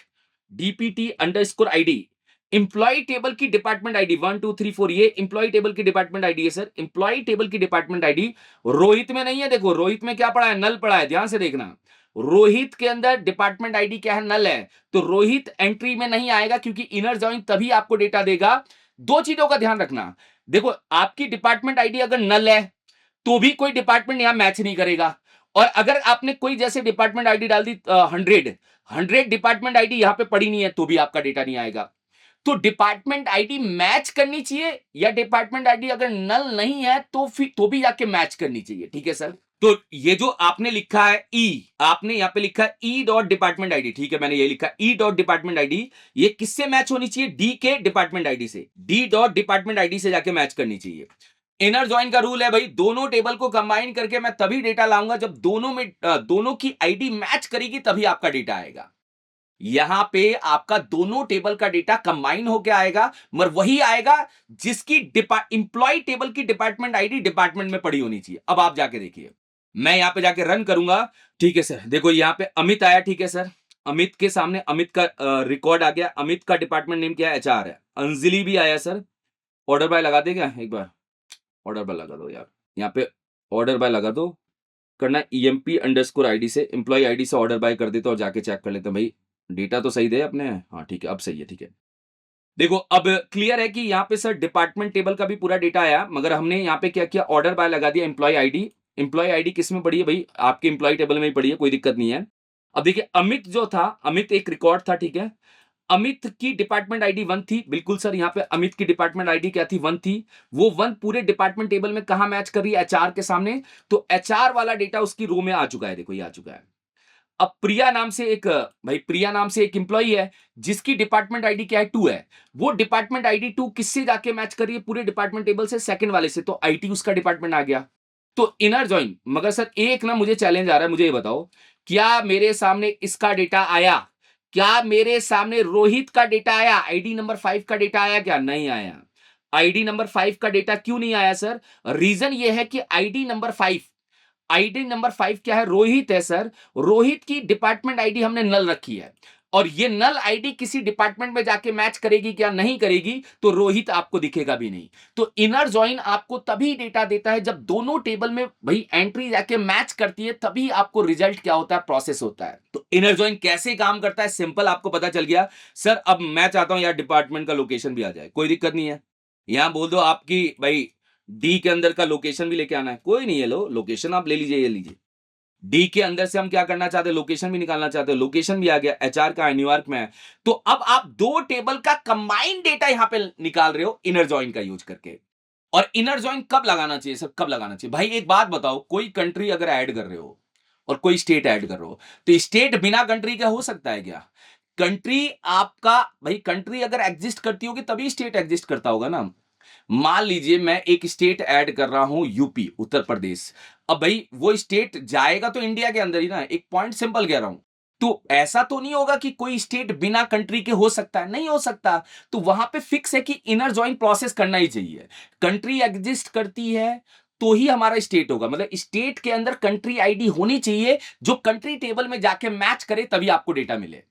[SPEAKER 1] DPT underscore ID, employee table की डिपार्टमेंट आईडी 1 2 3 4, ये इंप्लॉय टेबल की डिपार्टमेंट आईडी है सर। इंप्लॉय टेबल की डिपार्टमेंट आईडी रोहित में नहीं है, देखो रोहित में क्या पड़ा है? नल पड़ा है, ध्यान से देखना। रोहित के अंदर डिपार्टमेंट आईडी क्या है? नल है। तो रोहित एंट्री में नहीं आएगा, क्योंकि इनर जॉइन तभी आपको डेटा देगा। दो चीजों का ध्यान रखना, देखो आपकी डिपार्टमेंट आईडी अगर नल है तो भी कोई डिपार्टमेंट यहां मैच नहीं करेगा। और अगर आपने कोई जैसे डिपार्टमेंट आईडी डाल दी 100 डिपार्टमेंट आईडी यहां पे पड़ी नहीं है तो भी आपका डेटा नहीं आएगा। तो डिपार्टमेंट आईडी मैच करनी चाहिए, या डिपार्टमेंट आईडी अगर नल नहीं है तो फिर तो भी जाके मैच करनी चाहिए, ठीक है सर। तो ये जो आपने लिखा है ई, आपने यहां पे लिखा है ई डॉट डिपार्टमेंट आईडी, ठीक है, मैंने ये लिखा ई डॉट डिपार्टमेंट आईडी, ये किससे मैच होनी चाहिए? डी के डिपार्टमेंट आईडी से, डी डॉट डिपार्टमेंट आईडी से जाके मैच करनी चाहिए। इनर जॉइन का रूल है भाई, दोनों टेबल को कंबाइन करके मैं तभी डेटा लाऊंगा जब दोनों में दोनों की आईडी मैच करेगी, तभी आपका डेटा आएगा। यहां पे आपका दोनों टेबल का डेटा कंबाइन होकर आएगा, मगर वही आएगा जिसकी इंप्लॉय टेबल की डिपार्टमेंट आईडी डिपार्टमेंट में पड़ी होनी चाहिए। अब आप जाके देखिए, मैं यहां पे जाके रन करूंगा, ठीक है सर। देखो यहां पे अमित आया, ठीक है सर, अमित के सामने अमित का रिकॉर्ड आ गया। अमित का डिपार्टमेंट नेम क्या है? एचआर है। अंजलि भी आया सर, ऑर्डर बाय लगा देगा एक बार, ऑर्डर बाय लगा दो यार, यहाँ पे ऑर्डर बाय लगा दो, करना ईएमपी अंडरस्कोर आईडी से, एम्प्लॉय आईडी से ऑर्डर बाय कर देते और जाके चेक कर लेते हैं भाई डेटा तो सही दे अपने। हाँ ठीक है, अब सही है, ठीक है। देखो अब क्लियर है कि यहाँ पे सर डिपार्टमेंट टेबल का भी पूरा डेटा आया, मगर हमने यहाँ पे क्या किया, ऑर्डर बाय लगा दिया एम्प्लॉय आईडी। एम्प्लॉय आईडी किस में पड़ी है भाई? आपके एम्प्लॉय टेबल में ही पड़ी है, कोई दिक्कत नहीं है। अब देखिए अमित जो था, अमित एक रिकॉर्ड था, ठीक है। अमित की डिपार्टमेंट आईडी 1 थी, बिल्कुल सर, यहाँ पे अमित की डिपार्टमेंट आईडी क्या थी? 1 थी। वो 1 पूरे डिपार्टमेंट टेबल में कहां मैच कर रही है? एचआर के सामने। तो एचआर वाला डेटा उसकी रो में आ चुका है, देखो ये आ चुका है। अब प्रिया नाम से एक, भाई प्रिया नाम से एक इंप्लॉई है जिसकी डिपार्टमेंट आईडी क्या है? 2 है। वो डिपार्टमेंट आईडी 2 किससे जाके मैच कर रही है पूरे डिपार्टमेंट टेबल से? सेकंड वाले से, तो आईटी उसका डिपार्टमेंट आ गया। तो इनर जॉइन, मगर सर एक ना मुझे चैलेंज आ रहा है, मुझे ये बताओ, क्या मेरे सामने इसका डेटा आया? क्या मेरे सामने रोहित का डेटा आया? आईडी नंबर 5 का डेटा आया क्या? नहीं आया। आईडी नंबर 5 का डेटा क्यों नहीं आया सर? रीजन ये है कि आईडी नंबर 5, आईडी नंबर 5 क्या है? रोहित है सर। रोहित की डिपार्टमेंट आईडी हमने नल रखी है, और ये नल आईडी किसी डिपार्टमेंट में जाके मैच करेगी क्या? नहीं करेगी, तो रोहित आपको दिखेगा भी नहीं। तो इनर जॉइन आपको तभी डेटा देता है जब दोनों टेबल में भाई एंट्री जाके मैच करती है, तभी आपको रिजल्ट क्या होता है? प्रोसेस होता है। तो इनर जॉइन कैसे काम करता है? सिंपल, आपको पता चल गया सर। अब मैं चाहता हूं यार डिपार्टमेंट का लोकेशन भी आ जाए, कोई दिक्कत नहीं है। यहां बोल दो आपकी भाई डी के अंदर का लोकेशन भी लेके आना है, कोई नहीं है, लो लोकेशन आप ले लीजिए, ये लीजिए। डी के अंदर से हम क्या करना चाहते हैं? लोकेशन भी निकालना चाहते हैं, लोकेशन भी आ गया, एचआर का न्यूयॉर्क में है। तो अब आप दो टेबल का कंबाइंड डेटा यहां पे निकाल रहे हो इनर जॉइन का यूज करके। और इनर जॉइन कब लगाना चाहिए सर, कब लगाना चाहिए? भाई एक बात बताओ, कोई कंट्री अगर ऐड कर रहे हो और कोई स्टेट ऐड कर रहे हो, तो स्टेट बिना कंट्री का हो सकता है क्या? कंट्री आपका, भाई कंट्री अगर एग्जिस्ट करती होगी तभी स्टेट एग्जिस्ट करता होगा ना। मान लीजिए मैं एक स्टेट ऐड कर रहा हूं, यूपी, उत्तर प्रदेश। अब भाई वो स्टेट जाएगा तो इंडिया के अंदर ही ना, एक पॉइंट सिंपल कह रहा हूं। तो ऐसा तो नहीं होगा कि कोई स्टेट बिना कंट्री के हो सकता है, नहीं हो सकता। तो वहां पे फिक्स है कि इनर जॉइन प्रोसेस करना ही चाहिए। कंट्री एग्जिस्ट करती है तो ही हमारा स्टेट होगा, मतलब स्टेट के अंदर कंट्री आईडी होनी चाहिए, जो कंट्री टेबल में जाके मैच करे तभी आपको डेटा मिले।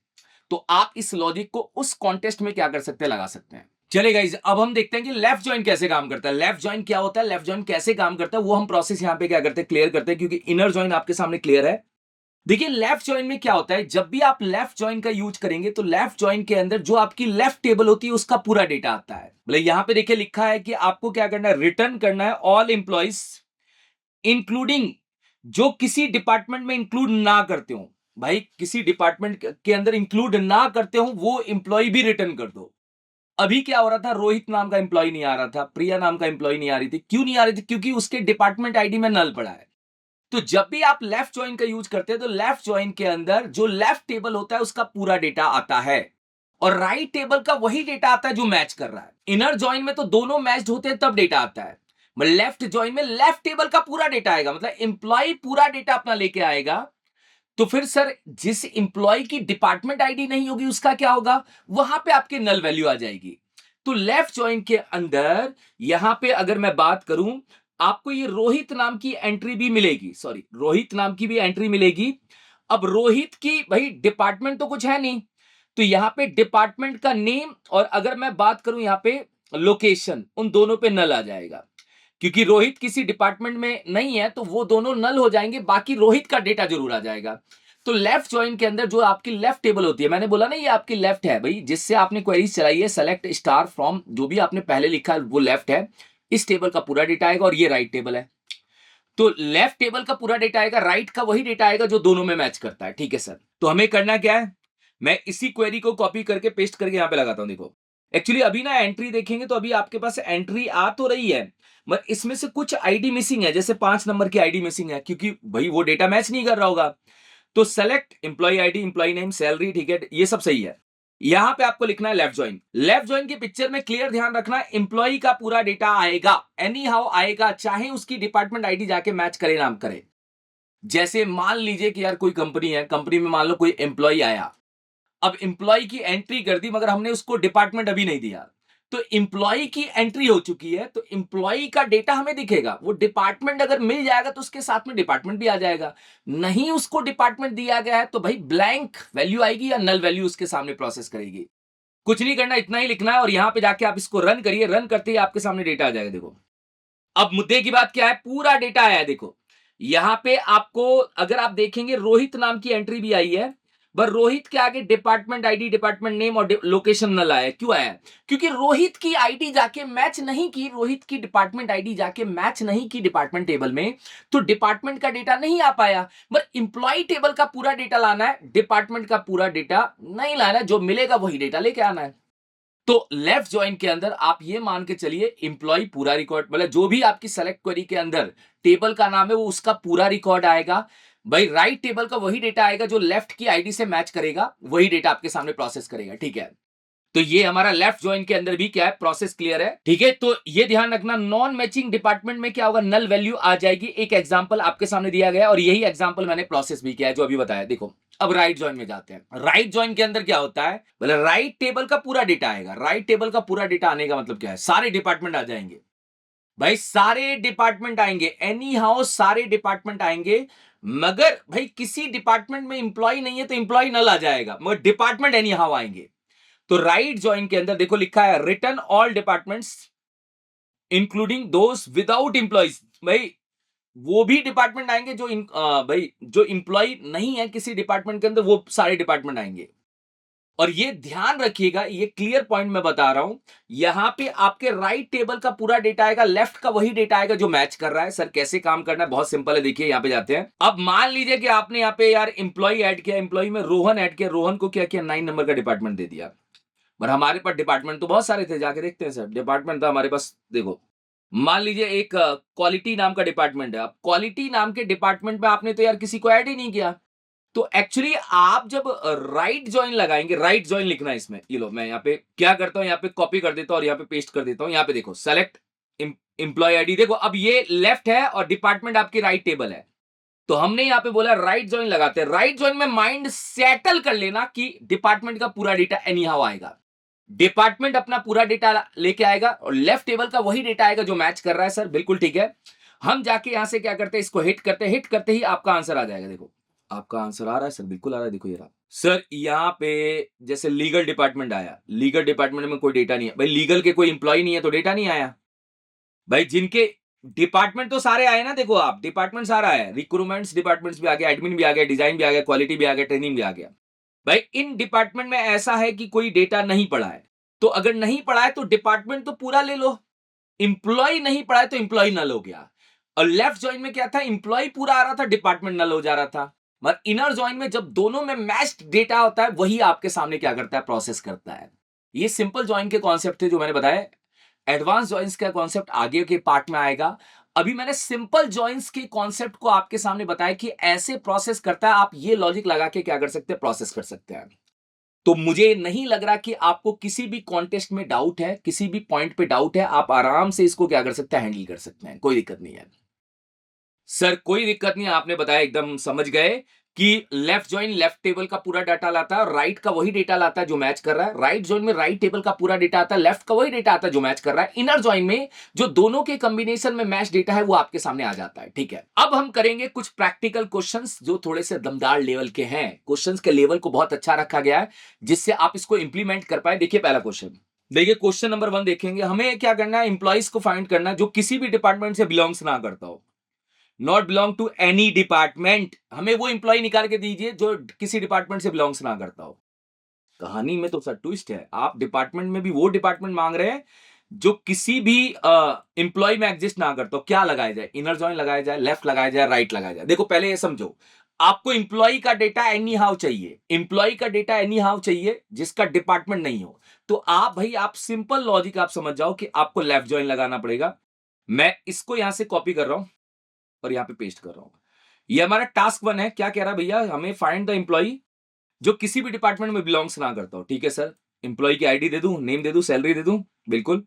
[SPEAKER 1] तो आप इस लॉजिक को उस कॉन्टेस्ट में क्या कर सकते हैं, लगा सकते हैं। चले गाइस, अब हम देखते हैं कि लेफ्ट जॉइन कैसे काम करता है। लेफ्ट जॉइन क्या होता है, लेफ्ट जॉइन कैसे काम करता है, वो हम प्रोसेस यहां पे क्या करते हैं, क्लियर करते हैं, क्योंकि इनर जॉइन आपके सामने क्लियर है। देखिए लेफ्ट जॉइन में क्या होता है, जब भी आप लेफ्ट जॉइन का यूज करेंगे तो लेफ्ट जॉइन के अंदर जो आपकी लेफ्ट टेबल होती है उसका पूरा डेटा आता है। मतलब यहां पे देखिए लिखा है कि आपको क्या करना है, रिटर्न करना है ऑल एम्प्लॉइज इंक्लूडिंग, जो किसी डिपार्टमेंट में इंक्लूड ना करते हो। भाई किसी डिपार्टमेंट के अंदर इंक्लूड ना करते हो वो इंप्लॉय भी रिटर्न कर दो। अभी क्या हो रहा था, रोहित नाम का एम्प्लॉय नहीं आ रहा था, प्रिया नाम का एम्प्लॉय नहीं आ रही थी। क्यों नहीं आ रही थी? क्योंकि उसके डिपार्टमेंट आईडी में नल पड़ा है। तो जब भी आप लेफ्ट ज्वाइन का यूज करते हैं तो लेफ्ट ज्वाइन के अंदर जो लेफ्ट टेबल होता है उसका पूरा डेटा आता है, और राइट टेबल का वही डेटा आता है जो मैच कर रहा है। इनर ज्वाइन में तो दोनों मैच्ड होते हैं तब डेटा आता है। लेफ्ट ज्वाइन में लेफ्ट टेबल का पूरा डेटा आएगा, मतलब एम्प्लॉय पूरा डेटा अपना लेके आएगा। तो फिर सर जिस इंप्लॉय की डिपार्टमेंट आईडी नहीं होगी उसका क्या होगा, वहां पे आपके नल वैल्यू आ जाएगी। तो लेफ्ट ज्वाइन के अंदर यहां पे अगर मैं बात करूं, आपको ये रोहित नाम की एंट्री भी मिलेगी, सॉरी रोहित नाम की भी एंट्री मिलेगी। अब रोहित की भाई डिपार्टमेंट तो कुछ है नहीं, तो यहां पे डिपार्टमेंट का नेम और अगर मैं बात करूं यहां पे लोकेशन, उन दोनों पे नल आ जाएगा। क्योंकि रोहित किसी डिपार्टमेंट में नहीं है तो वो दोनों नल हो जाएंगे, बाकी रोहित का डेटा जरूर आ जाएगा। तो लेफ्ट ज्वाइन के अंदर जो आपकी लेफ्ट टेबल होती है, मैंने बोला ना ये आपकी लेफ्ट है भाई, जिससे आपने क्वेरीज चलाई है, सेलेक्ट स्टार फ्रॉम, जो भी आपने पहले लिखा है वो लेफ्ट है। इस टेबल का पूरा डेटा आएगा और ये राइट टेबल है। तो लेफ्ट टेबल का पूरा डेटा आएगा, राइट का वही डेटा आएगा जो दोनों में मैच करता है। ठीक है सर, तो हमें करना क्या है, मैं इसी क्वेरी को कॉपी करके पेस्ट करके यहां पे लगाता हूं। देखो एक्चुअली अभी ना एंट्री देखेंगे तो अभी आपके पास एंट्री आ तो रही है, मगर इसमें से कुछ आईडी मिसिंग है, जैसे 5 नंबर की आईडी मिसिंग है, क्योंकि भाई वो डेटा मैच नहीं कर रहा होगा। तो select employee ID, employee name, salary, ठीक है ये सब सही है। यहां पे आपको लिखना है लेफ्ट ज्वाइन। लेफ्ट ज्वाइन की पिक्चर में क्लियर ध्यान रखना, एम्प्लॉय का पूरा डेटा आएगा, एनी हाउ आएगा, चाहे उसकी डिपार्टमेंट आईडी जाके मैच करे ना करे। जैसे मान लीजिए कि यार कोई कंपनी है, कंपनी में मान लो कोई एम्प्लॉय आया, अब एम्प्लॉय की एंट्री कर दी मगर हमने उसको डिपार्टमेंट अभी नहीं दिया, तो एम्प्लॉय की एंट्री हो चुकी है तो एम्प्लॉय का डेटा हमें दिखेगा। वो डिपार्टमेंट अगर मिल जाएगा तो उसके साथ में डिपार्टमेंट भी आ जाएगा। नहीं उसको डिपार्टमेंट दिया गया है तो भाई ब्लैंक वैल्यू आएगी या नल वैल्यू उसके सामने प्रोसेस करेगी। कुछ नहीं करना, इतना ही लिखना है और यहां पे जाके आप इसको रन करिए, रन करते ही आपके सामने डेटा आ जाएगा। देखो अब मुद्दे की बात क्या है, पूरा डेटा आया है। देखो यहां पे आपको अगर आप देखेंगे रोहित नाम की एंट्री भी आई है, पर रोहित के आगे डिपार्टमेंट आईडी, डिपार्टमेंट नेम और लोकेशन नल आया है। क्यों आया है? क्योंकि रोहित की आईडी जाके मैच नहीं की, रोहित की डिपार्टमेंट आईडी जाके मैच नहीं की डिपार्टमेंट टेबल में, तो डिपार्टमेंट का डेटा नहीं आ पाया। पर इंप्लॉय टेबल का पूरा डेटा लाना है, डिपार्टमेंट का पूरा डेटा नहीं लाना है, जो मिलेगा वही डेटा लेके आना है। तो लेफ्ट ज्वाइन के अंदर आप ये मान के चलिए इंप्लॉय पूरा रिकॉर्ड, मतलब जो भी आपकी सेलेक्ट क्वेरी के अंदर टेबल का नाम है वो उसका पूरा रिकॉर्ड आएगा। भाई राइट टेबल का वही डेटा आएगा जो लेफ्ट की आईडी से मैच करेगा, वही डेटा आपके सामने प्रोसेस करेगा। ठीक है, तो ये हमारा लेफ्ट ज्वाइन के अंदर भी क्या है, प्रोसेस क्लियर है। ठीक है, तो ये ध्यान रखना, नॉन मैचिंग डिपार्टमेंट में क्या होगा, नल वैल्यू आ जाएगी। एक एग्जांपल आपके सामने दिया गया और यही एग्जांपल मैंने प्रोसेस भी किया है जो अभी बताया। देखो अब राइट ज्वाइन में जाते हैं। राइट ज्वाइन के अंदर क्या होता है, बोले राइट टेबल का पूरा डेटा आएगा। राइट टेबल का पूरा डेटा आने का मतलब क्या है, सारे डिपार्टमेंट आ जाएंगे। भाई सारे डिपार्टमेंट आएंगे, एनी हाउ सारे डिपार्टमेंट आएंगे, मगर भाई किसी डिपार्टमेंट में इंप्लॉय नहीं है तो इंप्लॉय नल आ जाएगा, मगर डिपार्टमेंट एनी हाउ आएंगे। तो राइट ज्वाइन के अंदर देखो लिखा है रिटर्न ऑल डिपार्टमेंट्स इंक्लूडिंग दोस विदाउट इंप्लॉइज। भाई वो भी डिपार्टमेंट आएंगे जो भाई जो इंप्लॉय नहीं है किसी डिपार्टमेंट के अंदर, वो सारे डिपार्टमेंट आएंगे। और ये ध्यान रखिएगा, ये क्लियर पॉइंट मैं बता रहा हूं, यहां पे आपके राइट टेबल का पूरा डेटा आएगा, लेफ्ट का वही डेटा आएगा जो मैच कर रहा है। सर कैसे काम करना है, बहुत सिंपल है, देखिए यहां पे जाते हैं। अब मान लीजिए कि आपने यहां पे यार इंप्लॉय ऐड किया, इंप्लॉय में रोहन ऐड किया, रोहन को क्या किया, 9 नंबर का डिपार्टमेंट दे दिया। पर हमारे पास डिपार्टमेंट तो बहुत सारे थे, जाके देखते हैं सर, डिपार्टमेंट था हमारे पास, देखो मान लीजिए एक क्वालिटी नाम का डिपार्टमेंट है, अब क्वालिटी नाम के डिपार्टमेंट में आपने तो यार किसी को ऐड ही नहीं किया, तो एक्चुअली आप जब राइट ज्वाइन लगाएंगे, राइट ज्वाइन लिखना है इसमें, ये लो मैं यहाँ पे क्या करता हूं, यहाँ पे कॉपी कर देता हूं और यहाँ पे पेस्ट कर देता हूं। यहाँ पे देखो सेलेक्ट एम्प्लॉय आईडी, देखो अब ये लेफ्ट है और डिपार्टमेंट आपकी राइट टेबल है, तो हमने यहाँ पे बोला राइट ज्वाइन लगाते हैं। राइट ज्वाइन में माइंड सेटल कर लेना कि डिपार्टमेंट का पूरा डेटा एनी हाउ आएगा, डिपार्टमेंट अपना पूरा डेटा लेके आएगा और लेफ्ट टेबल का वही डेटा आएगा जो मैच कर रहा है। सर बिल्कुल ठीक है, हम जाके यहां से क्या करते हैं, इसको हिट करते हैं, हिट करते ही आपका आंसर आ जाएगा। देखो आपका आंसर आ रहा है सर, बिल्कुल आ रहा है, देखो ये रहा सर। यहाँ पे जैसे लीगल डिपार्टमेंट आया, लीगल डिपार्टमेंट में कोई डेटा नहीं है भाई, लीगल के कोई इंप्लॉय नहीं है तो डेटा नहीं आया भाई। जिनके डिपार्टमेंट तो सारे आए ना, देखो आप डिपार्टमेंट सारा है, रिक्रूटमेंट्स डिपार्टमेंट्स भी आ गया, एडमिन भी आ गया, डिजाइन भी आ गया, क्वालिटी भी आ गया, ट्रेनिंग भी आ गया। भाई इन डिपार्टमेंट में ऐसा है कि कोई डेटा नहीं पड़ा है, तो अगर नहीं पड़ा है तो डिपार्टमेंट तो पूरा ले लो, इंप्लॉय नहीं पड़ा है तो इंप्लॉय नल हो गया। और लेफ्ट ज्वाइन में क्या था, इंप्लॉय पूरा आ रहा था, डिपार्टमेंट नल हो जा रहा था। मगर इनर ज्वाइन में जब दोनों में मैच्ड डेटा होता है, वही आपके सामने क्या करता है, प्रोसेस करता है। ये सिंपल ज्वाइन के कॉन्सेप्ट थे जो मैंने बताया, एडवांस ज्वाइंस का कॉन्सेप्ट आगे के पार्ट में आएगा। अभी मैंने सिंपल ज्वाइंस के कॉन्सेप्ट को आपके सामने बताया कि ऐसे प्रोसेस करता है, आप ये लॉजिक लगा के क्या कर सकते हैं, प्रोसेस कर सकते हैं। तो मुझे नहीं लग रहा कि आपको किसी भी कॉन्टेस्ट में डाउट है, किसी भी पॉइंट पे डाउट है, आप आराम से इसको क्या कर सकते हैं, हैंडल कर सकते हैं, कोई दिक्कत नहीं है। सर कोई दिक्कत नहीं है, आपने बताया एकदम समझ गए कि लेफ्ट ज्वाइन लेफ्ट टेबल का पूरा डाटा लाता है, राइट का वही डेटा लाता है जो मैच कर रहा है। राइट ज्वाइन में राइट टेबल का पूरा डेटा आता है, लेफ्ट का वही डेटा आता है जो मैच कर रहा है। इनर ज्वाइन में जो दोनों के कॉम्बिनेशन में मैच डेटा है वो आपके सामने आ जाता है। ठीक है, अब हम करेंगे कुछ प्रैक्टिकल क्वेश्चंस जो थोड़े से दमदार लेवल के हैं। क्वेश्चंस के लेवल को बहुत अच्छा रखा गया है जिससे आप इसको इंप्लीमेंट कर पाए। देखिए पहला क्वेश्चन, देखिए क्वेश्चन नंबर 1 देखेंगे। हमें क्या करना है, इंप्लॉइज को फाइंड करना है जो किसी भी डिपार्टमेंट से बिलोंग्स ना करता हो, not belong to any department. हमें वो इंप्लॉय निकाल के दीजिए जो किसी डिपार्टमेंट से बिलोंग्स ना करता हो। कहानी में तो सर ट्विस्ट है, आप डिपार्टमेंट में भी वो डिपार्टमेंट मांग रहे हैं जो किसी भी इंप्लॉय में एग्जिस्ट ना करता हो। क्या लगाया जाए, इनर जॉइन लगाया जाए, लेफ्ट लगाया जाए, राइट लगाया जाए। देखो पहले ये समझो, आपको इंप्लॉय का डेटा एनी हाउ चाहिए, इंप्लॉय का डेटा एनी हाउ चाहिए जिसका डिपार्टमेंट नहीं हो। तो आप भाई आप सिंपल लॉजिक आप समझ जाओ कि आपको लेफ्ट जॉइन लगाना पड़ेगा। मैं इसको यहां से कॉपी कर रहा हूं और यहां पे पेस्ट कर रहा हूं। ये हमारा टास्क 1 है। क्या कह रहा है भैया, हमें फाइंड द एम्प्लॉय जो किसी भी डिपार्टमेंट में बिलोंग्स ना करता हो। ठीक है सर, एम्प्लॉय की आईडी दे दूं, नेम दे दूं, सैलरी दे दूं, बिल्कुल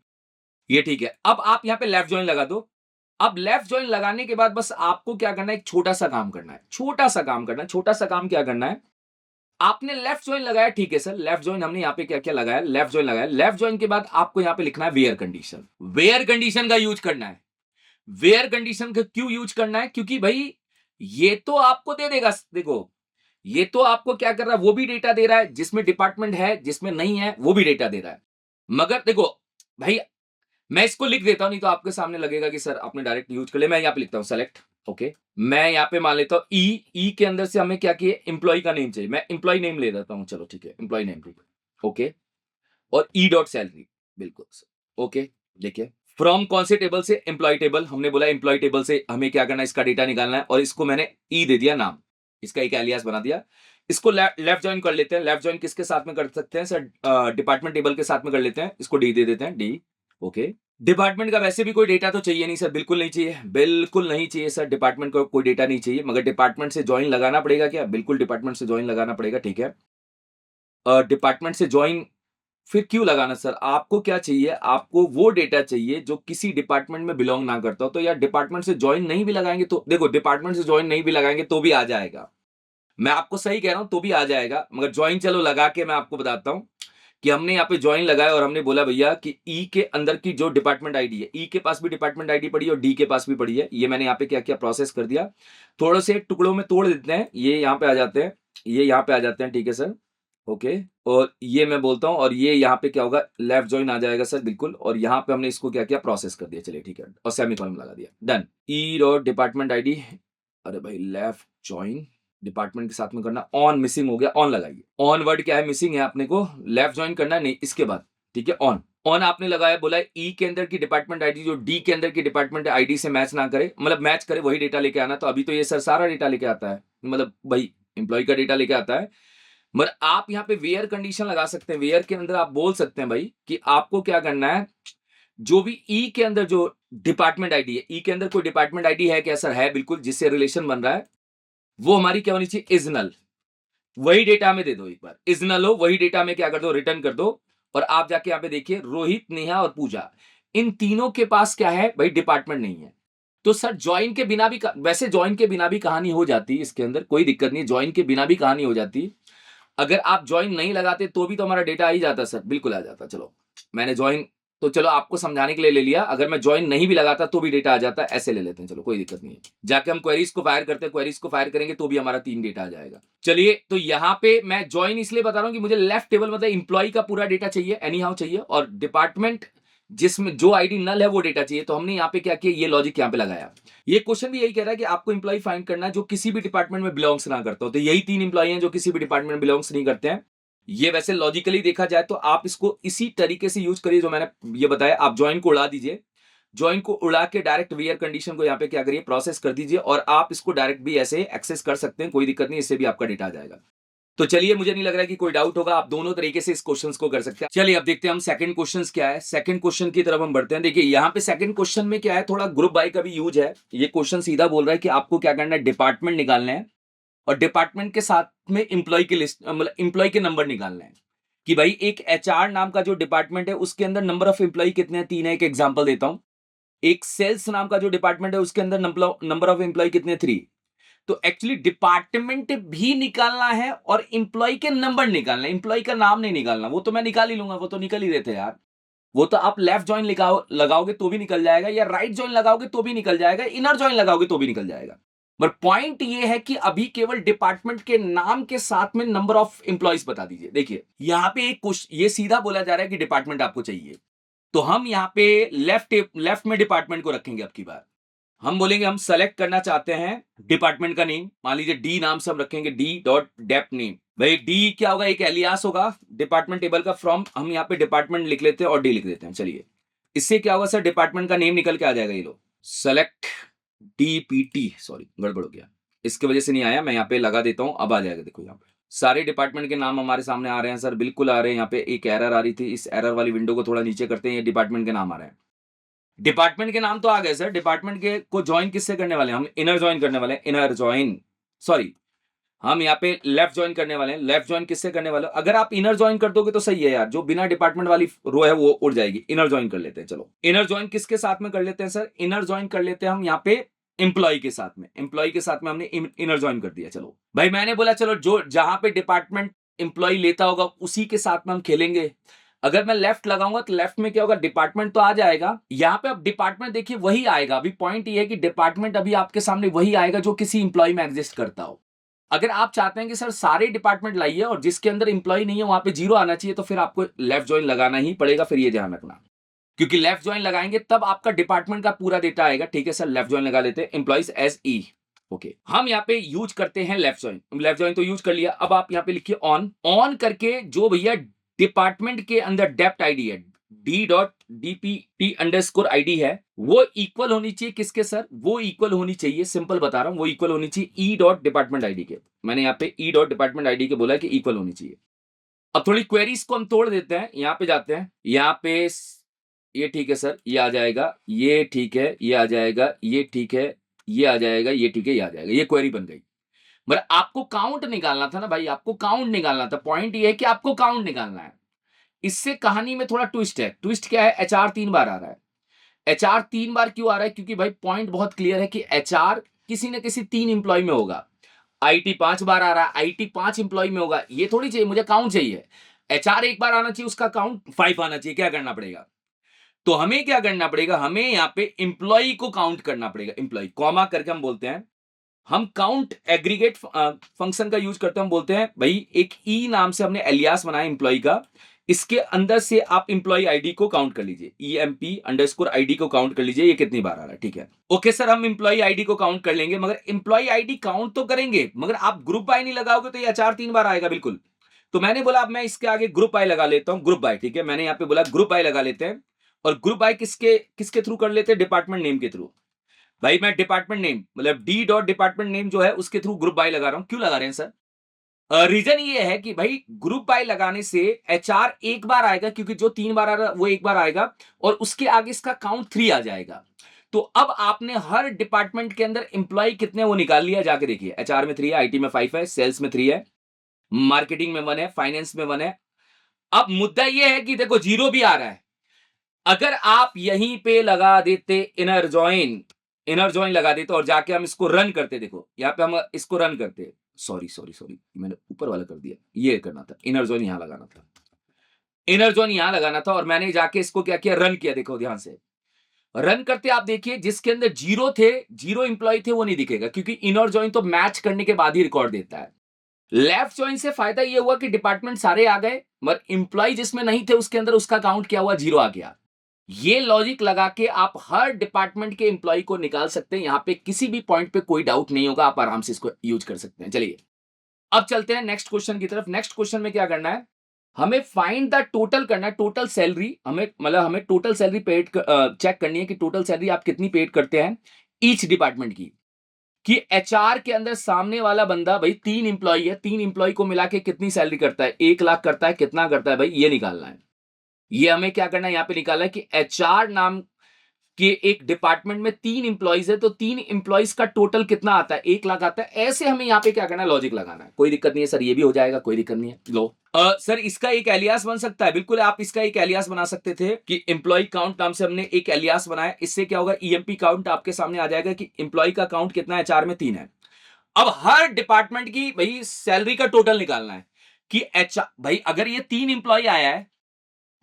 [SPEAKER 1] ये ठीक है। अब आप यहां पे लेफ्ट ज्वाइन लगा दो। अब लेफ्ट ज्वाइन लगाने के बाद बस आपको क्या करना है, एक छोटा सा काम करना है, छोटा सा काम करना है। छोटा सा काम क्या करना है, आपने लेफ्ट ज्वाइन लगाया, ठीक है सर, लेफ्ट ज्वाइन हमने यहां पे क्या क्या लगाया, लेफ्ट ज्वाइन लगाया। लेफ्ट ज्वाइन के बाद आपको यहां पे लिखना है वेयर कंडीशन। वेयर कंडीशन का यूज करना है। वेयर कंडीशन का क्यों यूज करना है, क्योंकि भाई ये तो आपको दे देगा, देखो ये तो आपको क्या कर रहा है, वो भी डेटा दे रहा है जिसमें डिपार्टमेंट है, जिसमें नहीं है वो भी डेटा दे रहा है। मगर देखो भाई, मैं इसको लिख देता हूं, नहीं तो आपके सामने लगेगा कि सर आपने डायरेक्ट यूज कर लिया। मैं यहां पे लिखता हूं सेलेक्ट, ओके। मैं यहां पे मान लेता हूं ई के अंदर से हमें क्या किए, इंप्लॉय का नेम चाहिए, मैं इंप्लॉय नेम ले देता हूं, चलो ठीक है, इंप्लॉय नेम, ओके। और ई डॉट सैलरी, बिल्कुल ओके। देखिए फ्रॉम कौन से टेबल से, एम्प्लॉय टेबल, हमने बोला एम्प्लॉय टेबल से हमें क्या करना है, इसका डेटा निकालना है, और इसको मैंने ई दे दिया नाम, इसका एक एलियास बना दिया। इसको लेफ्ट ज्वाइन कर लेते हैं। लेफ्ट ज्वाइन किसके साथ में कर सकते हैं सर, डिपार्टमेंट टेबल के साथ में कर लेते हैं। इसको डी दे देते हैं, डी, ओके। डिपार्टमेंट का वैसे भी कोई डेटा तो चाहिए नहीं सर, बिल्कुल नहीं चाहिए, बिल्कुल नहीं चाहिए सर, डिपार्टमेंट को कोई डेटा नहीं चाहिए। मगर डिपार्टमेंट से ज्वाइन लगाना पड़ेगा क्या, बिल्कुल डिपार्टमेंट से ज्वाइन लगाना पड़ेगा, ठीक है। डिपार्टमेंट से ज्वाइन फिर क्यों लगाना सर, आपको क्या चाहिए, आपको वो डेटा चाहिए जो किसी डिपार्टमेंट में बिलोंग ना करता हो। तो यार डिपार्टमेंट से ज्वाइन नहीं भी लगाएंगे तो, देखो डिपार्टमेंट से ज्वाइन नहीं भी लगाएंगे तो भी आ जाएगा, मैं आपको सही कह रहा हूं, तो भी आ जाएगा। मगर ज्वाइन चलो लगा के मैं आपको बताता हूं कि हमने यहाँ पे ज्वाइन लगाया और हमने बोला भैया कि ई के अंदर की जो डिपार्टमेंट आईडी है, ई के पास भी डिपार्टमेंट आईडी पड़ी है और डी के पास भी पड़ी है। ये मैंने यहाँ पे क्या क्या प्रोसेस कर दिया, थोड़े से टुकड़ों में तोड़ देते हैं, ये यहाँ पे आ जाते हैं, ये यहाँ पे आ जाते हैं, ठीक है सर, ओके। और ये मैं बोलता हूं, और ये यहाँ पे क्या होगा, लेफ्ट ज्वाइन आ जाएगा सर, बिल्कुल। और यहाँ पे हमने इसको क्या किया, प्रोसेस कर दिया, चलिए ठीक है, और सेमीकोलन लगा दिया, done. E dot department ID, अरे भाई लेफ्ट ज्वाइन डिपार्टमेंट के साथ में करना, ऑन मिसिंग हो गया, ऑन लगाइए। ऑन वर्ड क्या है, मिसिंग है, अपने को लेफ्ट ज्वाइन करना है, नहीं इसके बाद, ठीक है, ऑन। ऑन आपने लगाया, बोला ई के अंदर की डिपार्टमेंट आईडी जो डी के अंदर की डिपार्टमेंट आईडी से मैच ना करे, मतलब मैच करे वही डेटा लेके आना। तो अभी तो ये सर सारा डेटा लेके आता है, मतलब भाई एम्प्लॉय का डेटा लेके आता है। मगर आप यहाँ पे वेयर कंडीशन लगा सकते हैं, वेयर के अंदर आप बोल सकते हैं भाई कि आपको क्या करना है, जो भी ई के अंदर जो डिपार्टमेंट आईडी है, ई के अंदर कोई डिपार्टमेंट आईडी है क्या सर? है बिल्कुल, जिससे रिलेशन बन रहा है वो हमारी क्या होनी चाहिए? Is null. वही डेटा में दे दो, एक बार इज नल हो वही डेटा में क्या कर दो? रिटर्न कर दो। और आप जाके यहाँ पे देखिए, रोहित, नेहा और पूजा, इन तीनों के पास क्या है भाई? डिपार्टमेंट नहीं है। तो सर ज्वाइन के बिना भी वैसे ज्वाइन के बिना भी कहानी हो जाती, इसके अंदर कोई दिक्कत नहीं, ज्वाइन के बिना भी कहानी हो जाती। अगर आप ज्वाइन नहीं लगाते तो भी तो हमारा डेटा आ ही जाता सर, बिल्कुल आ जाता। चलो मैंने ज्वाइन तो चलो आपको समझाने के लिए ले लिया, अगर मैं ज्वाइन नहीं भी लगाता तो भी डेटा आ जाता, ऐसे ले लेते हैं, चलो कोई दिक्कत नहीं है। जाके हम क्वेरीज को फायर करते हैं, क्वेरीज को फायर करेंगे तो भी हमारा 3 डेटा आ जाएगा। चलिए, तो यहाँ पे मैं ज्वाइन इसलिए बता रहा हूँ कि मुझे लेफ्ट टेबल मतलब इंप्लॉय का पूरा डेटा चाहिए, एनी हाउ चाहिए, और डिपार्टमेंट जिसमें जो आईडी नल है वो डेटा चाहिए। तो हमने यहाँ पे क्या किया, ये लॉजिक यहाँ पे लगाया। ये क्वेश्चन भी यही कह रहा है कि आपको इंप्लॉय फाइंड करना है जो किसी भी डिपार्टमेंट में बिलोंग्स ना करता हो। तो यही 3 इंप्लॉय हैं जो किसी भी डिपार्टमेंट में बिलोंग्स नहीं करते हैं। ये वैसे लॉजिकली देखा जाए तो आप इसको इसी तरीके से यूज करिए जो मैंने ये बताया। आप ज्वाइन को उड़ा दीजिए, ज्वाइन को उड़ा के डायरेक्ट वेयर कंडीशन को यहाँ पे क्या करिए, प्रोसेस कर दीजिए, और आप इसको डायरेक्ट भी ऐसे एक्सेस कर सकते हैं, कोई दिक्कत नहीं, इससे भी आपका डेटा आ जाएगा। तो चलिए, मुझे नहीं लग रहा है कि कोई डाउट होगा, आप दोनों तरीके से इस क्वेश्चंस को कर सकते हैं। चलिए अब देखते हैं हम सेकंड क्वेश्चंस क्या है। सेकंड क्वेश्चन की तरफ हम बढ़ते हैं। देखिए यहाँ पे सेकंड क्वेश्चन में क्या है, थोड़ा ग्रुप बाय का भी यूज है। ये क्वेश्चन सीधा बोल रहा है कि आपको क्या करना है, डिपार्टमेंट निकालना है, और डिपार्टमेंट के साथ में इंप्लॉय की लिस्ट मतलब इंप्लॉय के नंबर निकालना है। कि भाई एक एचआर नाम का जो डिपार्टमेंट है उसके अंदर नंबर ऑफ इंप्लॉय कितने हैं? 3 है। एक एग्जांपल देता हूं, एक सेल्स नाम का जो डिपार्टमेंट है उसके अंदर नंबर ऑफ इंप्लॉय कितने? 3। तो एक्चुअली डिपार्टमेंट भी निकालना है और इंप्लॉय के नंबर निकालना है, इंप्लॉय का नाम नहीं निकालना। वो तो मैं निकाल ही लूंगा, वो तो निकल ही देते यार। वो तो आप लेफ्ट ज्वाइन लगाओगे तो भी निकल जाएगा, या राइट ज्वाइन लगाओगे तो भी निकल जाएगा, इनर ज्वाइन लगाओगे तो भी निकल जाएगा। पर पॉइंट ये है कि अभी केवल डिपार्टमेंट के नाम के साथ में नंबर ऑफ इंप्लॉइज बता दीजिए। देखिए यहां पे एक क्वेश्चन, ये सीधा बोला जा रहा है कि डिपार्टमेंट आपको चाहिए, तो हम यहां पे लेफ्ट में डिपार्टमेंट को रखेंगे। अब की बार हम बोलेंगे हम सेलेक्ट करना चाहते हैं डिपार्टमेंट का नेम, मान लीजिए डी नाम से हम रखेंगे, डी डॉट डेप नेम। भाई डी क्या होगा? एक एलियास होगा डिपार्टमेंट टेबल का। फ्रॉम हम यहाँ पे डिपार्टमेंट लिख लेते हैं और डी लिख देते हैं। चलिए, इससे क्या होगा सर, डिपार्टमेंट का नेम निकल के आ जाएगा। ये लो सेलेक्ट डीपीटी, सॉरी गड़बड़ हो गया, इसके वजह से नहीं आया, मैं यहाँ पे लगा देता हूं, अब आ जाएगा। देखो यहाँ पे सारे डिपार्टमेंट के नाम हमारे सामने आ रहे हैं सर, बिल्कुल आ रहे हैं। यहाँ पे एक एरर आ रही थी, इस एरर वाली विंडो को थोड़ा नीचे करते हैं, ये डिपार्टमेंट के नाम आ रहे हैं। डिपार्टमेंट के नाम तो आ गए सर। डिपार्टमेंट के को ज्वाइन किससे करने वाले हैं? हम इनर ज्वाइन करने वाले हैं, इनर ज्वाइन, सॉरी हम यहाँ पे लेफ्ट ज्वाइन करने वाले हैं। लेफ्ट ज्वाइन किससे करने वाले हो? अगर आप इनर ज्वाइन कर दोगे तो सही है यार, जो बिना डिपार्टमेंट वाली रो है वो उड़ जाएगी। इनर ज्वाइन कर लेते हैं। चलो इनर ज्वाइन किसके साथ में कर लेते हैं सर? इनर ज्वाइन कर लेते हैं हम यहाँ पे एम्प्लॉय के साथ में। एम्प्लॉय के साथ में हमने इनर ज्वाइन कर दिया। चलो भाई, मैंने बोला चलो जो जहां पे डिपार्टमेंट एम्प्लॉय लेता होगा उसी के साथ में हम खेलेंगे। अगर मैं लेफ्ट लगाऊंगा तो लेफ्ट में क्या होगा, डिपार्टमेंट तो आ जाएगा। यहां पे अब डिपार्टमेंट देखिए वही आएगा। अभी पॉइंट ये है कि डिपार्टमेंट अभी आपके सामने वही आएगा जो किसी इंप्लॉय में एग्जिस्ट करता हो। अगर आप चाहते हैं कि सर सारे डिपार्टमेंट लाइए और जिसके अंदर इंप्लॉय नहीं है वहां पे 0 आना चाहिए, तो फिर आपको लेफ्ट ज्वाइन लगाना ही पड़ेगा। फिर ये ध्यान रखना, क्योंकि लेफ्ट ज्वाइन लगाएंगे तब आपका डिपार्टमेंट का पूरा डेटा आएगा। ठीक है सर, लेफ्ट ज्वाइन लगा लेते हैं, एम्प्लॉइज एज ई। ओके, हम यहाँ पे यूज करते हैं लेफ्ट ज्वाइन। लेफ्ट ज्वाइन तो यूज कर लिया। अब आप यहाँ पे लिखिए ऑन। ऑन करके जो भैया डिपार्टमेंट के अंदर डेप्ट आईडी है, D dot DPT underscore ID है, वो इक्वल होनी चाहिए किसके सर? वो इक्वल होनी चाहिए, सिंपल बता रहा हूं, वो इक्वल होनी चाहिए ई डॉट डिपार्टमेंट आईडी के। मैंने यहाँ पे ई डॉट डिपार्टमेंट आईडी के बोला कि इक्वल होनी चाहिए। अब थोड़ी क्वेरीज को हम तोड़ देते हैं, यहाँ पे जाते हैं, यहाँ पे ये ठीक है सर, ये आ जाएगा, ये ठीक है, ये आ जाएगा, ये ठीक है, ये आ जाएगा, ये ठीक है, ये आ जाएगा। ये क्वेरी बन गई। मतलब आपको काउंट निकालना था ना भाई, आपको काउंट निकालना था। पॉइंट ये है कि आपको काउंट निकालना है। इससे कहानी में थोड़ा ट्विस्ट है। ट्विस्ट क्या है? एचआर 3 बार आ रहा है। एचआर 3 बार क्यों आ रहा है? क्योंकि भाई पॉइंट बहुत क्लियर है कि एचआर किसी न किसी 3 इंप्लॉय में होगा। आईटी 5 बार आ रहा है, आईटी 5 इंप्लॉय में होगा। ये थोड़ी चाहिए मुझे काउंट चाहिए। एचआर 1 बार आना चाहिए, उसका काउंट 5 आना चाहिए। क्या करना पड़ेगा? तो हमें क्या करना पड़ेगा? हमें यहाँ पे इंप्लॉय को काउंट करना पड़ेगा। इंप्लॉय कॉमा करके हम बोलते हैं, हम काउंट एग्रीगेट फंक्शन का यूज करते हैं। हम बोलते हैं भाई एक ई नाम से हमने एलियास बनाया इंप्लॉय का, इसके अंदर से आप इंप्लॉय आईडी को काउंट कर लीजिए, ईएमपी अंडरस्कोर आईडी को काउंट कर लीजिए, ये कितनी बार आ रहा है। ठीक है, ओके सर, हम इंप्लॉय आईडी को काउंट कर लेंगे, मगर इंप्लॉय आईडी काउंट तो करेंगे, मगर आप ग्रुप बाय नहीं लगाओगे तो ये एचआर 3 बार आएगा बिल्कुल। तो मैंने बोला अब मैं इसके आगे ग्रुप बाय लगा लेता हूं, ग्रुप बाय। ठीक है, मैंने यहाँ पे बोला ग्रुप बाय लगा लेते हैं। और ग्रुप बाय किसके किसके थ्रू कर लेते हैं? डिपार्टमेंट नेम के थ्रू। भाई मैं डिपार्टमेंट नेम मतलब डी डॉट डिपार्टमेंट नेम जो है उसके थ्रू ग्रुप बाय लगा रहा हूं। क्यों लगा रहे हैं सर? रीजन ये है कि भाई ग्रुप बाय लगाने से एचआर एक बार आएगा, क्योंकि जो 3 बार आ रहा वो एक बार आएगा, और उसके आगे इसका काउंट 3 आ जाएगा। तो अब आपने हर डिपार्टमेंट के अंदर इंप्लॉय कितने वो निकाल लिया, जाके देखिए। एचआर में 3 है, आईटी में 5 है, सेल्स में 3 है, मार्केटिंग में 1 है, फाइनेंस में 1 है। अब मुद्दा यह है कि देखो 0 भी आ रहा है। अगर आप यहीं पे लगा देते इनर जॉइन लगा देते और जाके हम इसको रन करते, देखो यहां पे हम इसको रन करते। सॉरी सॉरी सॉरी, मैंने ऊपर वाला कर दिया, ये करना था, इनर जॉइन यहां लगाना था, इनर जॉइन यहां लगाना था, और मैंने जाके इसको क्या किया, रन किया। देखो ध्यान से रन करते आप देखिए, जिसके अंदर 0 थे, 0 इंप्लॉय थे, वो नहीं दिखेगा, क्योंकि इनर जॉइन तो मैच करने के बाद ही रिकॉर्ड देता है। लेफ्ट जॉइन से फायदा ये हुआ कि डिपार्टमेंट सारे आ गए, मगर इंप्लॉय जिसमें नहीं थे उसके अंदर उसका काउंट क्या हुआ, 0 आ गया। ये लॉजिक लगा के आप हर डिपार्टमेंट के इंप्लॉय को निकाल सकते हैं। यहां पे किसी भी पॉइंट पे कोई डाउट नहीं होगा, आप आराम से इसको यूज कर सकते हैं। चलिए अब चलते हैं नेक्स्ट क्वेश्चन की तरफ। नेक्स्ट क्वेश्चन में क्या करना है, हमें फाइंड द टोटल करना है, टोटल सैलरी। हमें टोटल सैलरी पेड चेक करनी है कि टोटल सैलरी आप कितनी पेड करते हैं ईच डिपार्टमेंट की। कि एचआर के अंदर सामने वाला बंदा, भाई 3 इंप्लॉय है, 3 इंप्लॉय को मिला के कितनी सैलरी करता है, 1 लाख करता है, कितना करता है भाई, ये निकालना है। ये हमें क्या करना है, यहां पे निकालना है कि एचआर नाम कि एक डिपार्टमेंट में 3 इंप्लॉइज है, तो 3 इंप्लॉइज का टोटल कितना आता है, 1 लाख आता है। ऐसे हमें यहाँ पे क्या करना है, लॉजिक लगाना है। कोई दिक्कत नहीं है सर, ये भी हो जाएगा, कोई दिक्कत नहीं है। लो सर, इसका एक एलियास बन सकता है, बिल्कुल आप इसका एक एलियास बना सकते थे कि एम्प्लॉय काउंट नाम से हमने एक एलियास बनाया। इससे क्या होगा, ईएमपी काउंट आपके सामने आ जाएगा कि एम्प्लॉय का काउंट कितना है, 4 में 3 है। अब हर डिपार्टमेंट की भाई सैलरी का टोटल निकालना है कि एचआर, भाई अगर ये 3 इंप्लॉय आया है,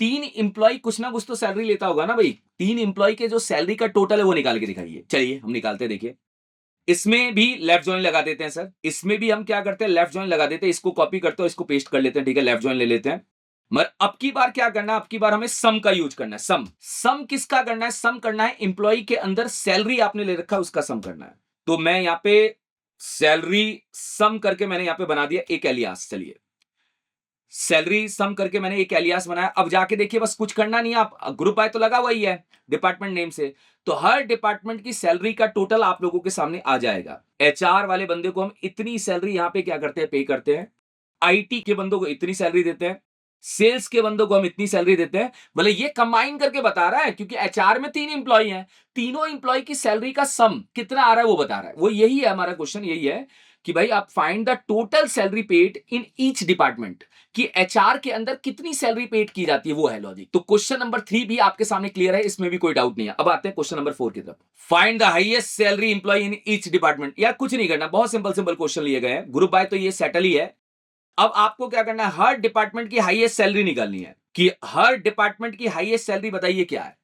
[SPEAKER 1] 3 इंप्लॉय कुछ ना कुछ तो सैलरी लेता होगा ना भाई, 3 इंप्लॉय के जो सैलरी का टोटल है वो निकाल के दिखाइए। चलिए हम निकालते हैं, देखिए इसमें भी लेफ्ट जॉइन लगा देते हैं सर, इसमें भी हम क्या करते हैं, लेफ्ट जॉइन लगा देते हैं, इसको कॉपी करते हैं, इसको पेस्ट कर लेते हैं, ठीक है, लेफ्ट जॉइन ले लेते हैं। मगर अब की बार क्या करना है, अब की बार हमें सम का यूज करना है। सम किसका करना है, सम करना है इंप्लॉय के अंदर सैलरी आपने ले रखा है उसका सम करना है। तो मैं यहां पे सैलरी सम करके मैंने यहां पे बना दिया एक एलियास। चलिए सैलरी सम करके मैंने एक एलियास बनाया। अब जाके देखिए, बस कुछ करना नहीं है, आप ग्रुप बाय तो लगा हुआ ही है डिपार्टमेंट नेम से, तो हर डिपार्टमेंट की सैलरी का टोटल आप लोगों के सामने आ जाएगा। एचआर वाले बंदे को हम इतनी सैलरी यहां पे क्या करते हैं, पे करते हैं। आईटी के बंदों को इतनी सैलरी देते हैं, सेल्स के बंदों को हम इतनी सैलरी देते हैं। भले ये कंबाइन करके बता रहा है, क्योंकि एचआर में 3 इंप्लॉय हैं, तीनों इंप्लॉय की सैलरी का सम कितना आ रहा है वो बता रहा है। वो यही है हमारा क्वेश्चन, यही है कि भाई आप find the total salary paid in each department, कि एचआर के अंदर कितनी सैलरी पेड की जाती है, वो है लॉजिक। तो क्वेश्चन नंबर 3 भी आपके सामने क्लियर है, इसमें भी कोई डाउट नहीं है। अब आते हैं क्वेश्चन नंबर 4 की तरफ। Find the highest salary employee in each department. यार कुछ नहीं करना, बहुत सिंपल सिंपल क्वेश्चन लिए गए हैं, ग्रुप बाय तो ये सेटल ही है। अब आपको क्या करना है, हर डिपार्टमेंट की हाईएस्ट सैलरी निकालनी है कि हर डिपार्टमेंट की हाईएस्ट सैलरी बताइए क्या है।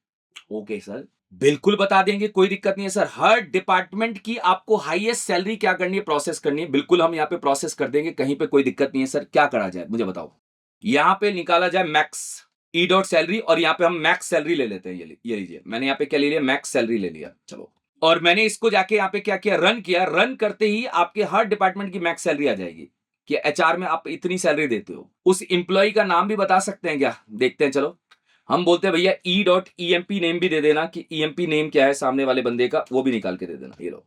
[SPEAKER 1] ओके सर, बिल्कुल बता देंगे, कोई दिक्कत नहीं है सर। हर डिपार्टमेंट की आपको हाईएस्ट सैलरी क्या करनी है, प्रोसेस करनी है, बिल्कुल हम यहां पे प्रोसेस कर देंगे, कहीं पे कोई दिक्कत नहीं है सर। क्या करा जाए मुझे बताओ, यहां पे निकाला जाए मैक्स ई डॉट सैलरी, और यहां पे हम मैक्स सैलरी ले लेते हैं। ये लीजिए, मैंने यहां पे क्या ले लिया, मैक्स सैलरी ले लिया। चलो, और मैंने इसको जाके यहां पे क्या किया, रन किया। रन करते ही आपके हर डिपार्टमेंट की मैक्स सैलरी आ जाएगी कि एचआर में आप इतनी सैलरी देते हो। उस इंप्लॉय का नाम भी बता सकते हैं क्या, देखते हैं। चलो हम बोलते हैं भैया ई डॉट ईएमपी नेम भी दे देना, कि ईएमपी नेम क्या है सामने वाले बंदे का, वो भी निकाल के दे देना। ये लो,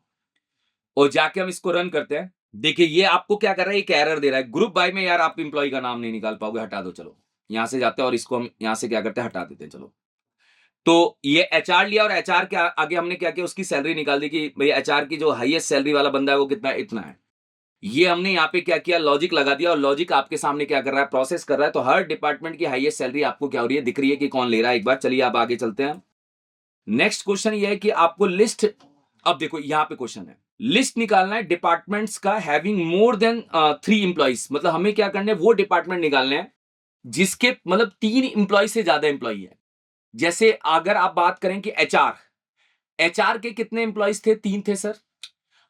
[SPEAKER 1] और जाके हम इसको रन करते हैं। देखिए ये आपको क्या कर रहा है, एक एरर दे रहा है, ग्रुप बाय में यार आप इंप्लॉय का नाम नहीं निकाल पाओगे, हटा दो। चलो यहां से जाते हैं और इसको हम यहां से क्या करते हैं, हटा देते हैं। चलो, तो ये एचआर लिया, और एचआर के आगे हमने क्या किया, उसकी सैलरी निकाल दी कि भाई एचआर की जो हाईएस्ट सैलरी वाला बंदा है वो कितना है, इतना है। ये हमने यहाँ पे क्या किया, लॉजिक लगा दिया, और लॉजिक आपके सामने क्या कर रहा है, प्रोसेस कर रहा है। तो हर डिपार्टमेंट की हाईएस्ट सैलरी आपको क्या हो रही है, दिख रही है कि कौन ले रहा है एक बार। चलिए आप आगे चलते हैं। नेक्स्ट क्वेश्चन ये है कि आपको लिस्ट, अब देखो यहां पे क्वेश्चन है, लिस्ट निकालना है डिपार्टमेंट्स का हैविंग मोर देन 3 इंप्लॉइज। मतलब हमें क्या करना है, वो डिपार्टमेंट निकालने हैं जिसके मतलब 3 इंप्लॉय से ज्यादा इंप्लॉय है। जैसे अगर आप बात करें कि एचआर, एचआर के कितने इंप्लॉइज थे, 3 थे सर।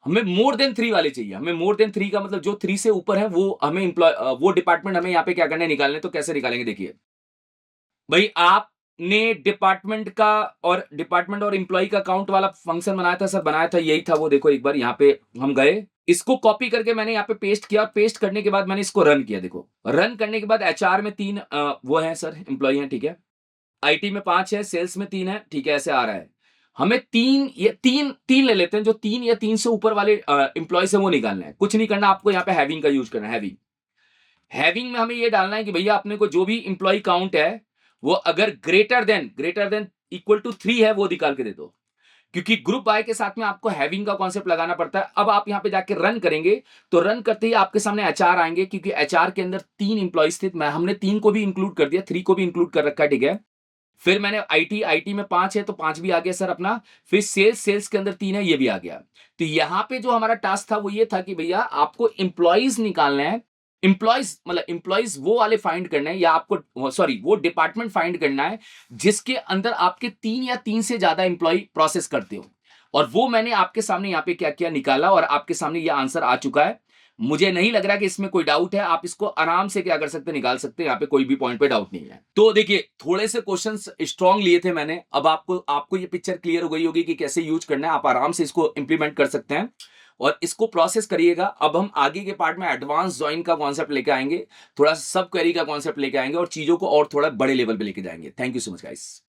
[SPEAKER 1] हमें मोर देन 3 वाले चाहिए। हमें मोर देन 3 का मतलब जो 3 से ऊपर है वो हमें इंप्लॉय, वो डिपार्टमेंट हमें यहाँ पे क्या करना है, निकालने। तो कैसे निकालेंगे, देखिए भाई आपने डिपार्टमेंट और इंप्लॉय का काउंट वाला फंक्शन बनाया था सर, बनाया था, यही था वो। देखो एक बार यहाँ पे हम गए, इसको कॉपी करके मैंने यहाँ पे पेस्ट किया, और पेस्ट करने के बाद मैंने इसको रन किया। देखो रन करने के बाद एचआर में 3 वो है सर, इंप्लॉय है, ठीक है। आईटी में 5 है, सेल्स में 3 है, ठीक है, ऐसे आ रहा है। हमें 3 ले लेते हैं, जो 3 या 3 से ऊपर वाले इंप्लॉयज है वो निकालना है। कुछ नहीं करना आपको, यहाँ पे हैविंग का यूज करना है, हैविंग। हैविंग में हमें ये डालना है कि भैया अपने को जो भी इंप्लॉय काउंट है वो अगर ग्रेटर देन इक्वल टू 3 है वो निकाल के दे दो, क्योंकि ग्रुप बाय के साथ में आपको हैविंग का कॉन्सेप्ट लगाना पड़ता है। अब आप यहां पे जाके रन करेंगे तो रन करते ही आपके सामने एचआर आएंगे, क्योंकि एचआर के अंदर 3 इंप्लॉइज थे, मैं हमने 3 को भी इंक्लूड कर दिया, 3 को भी इंक्लूड कर रखा है, ठीक है। फिर मैंने आईटी में 5 है तो 5 भी आ गया सर अपना। फिर सेल्स के अंदर 3 है, ये भी आ गया। तो यहां पे जो हमारा टास्क था वो ये था कि भैया आपको इंप्लॉइज निकालना है। इंप्लॉइज मतलब इंप्लॉइज वो वाले फाइंड करना है, या आपको सॉरी वो डिपार्टमेंट फाइंड करना है जिसके अंदर आपके 3 या 3 से ज्यादा इंप्लॉय प्रोसेस करते हो। और वो मैंने आपके सामने यहाँ पे क्या किया, निकाला, और आपके सामने ये आंसर आ चुका है। मुझे नहीं लग रहा कि इसमें कोई डाउट है, आप इसको आराम से क्या कर सकते हैं, निकाल सकते हैं, यहाँ पे कोई भी पॉइंट पे डाउट नहीं है। तो देखिए थोड़े से क्वेश्चंस स्ट्रांग लिए थे मैंने, अब आपको ये पिक्चर क्लियर हो गई होगी कि कैसे यूज करना है, आप आराम से इसको इंप्लीमेंट कर सकते हैं और इसको प्रोसेस करिएगा। अब हम आगे के पार्ट में एडवांस ज्वाइन का कॉन्सेप्ट लेके आएंगे, थोड़ा सब क्वेरी का कॉन्सेप्ट लेके आएंगे और चीजों को और थोड़ा बड़े लेवल पे लेके जाएंगे। Thank you so much guys.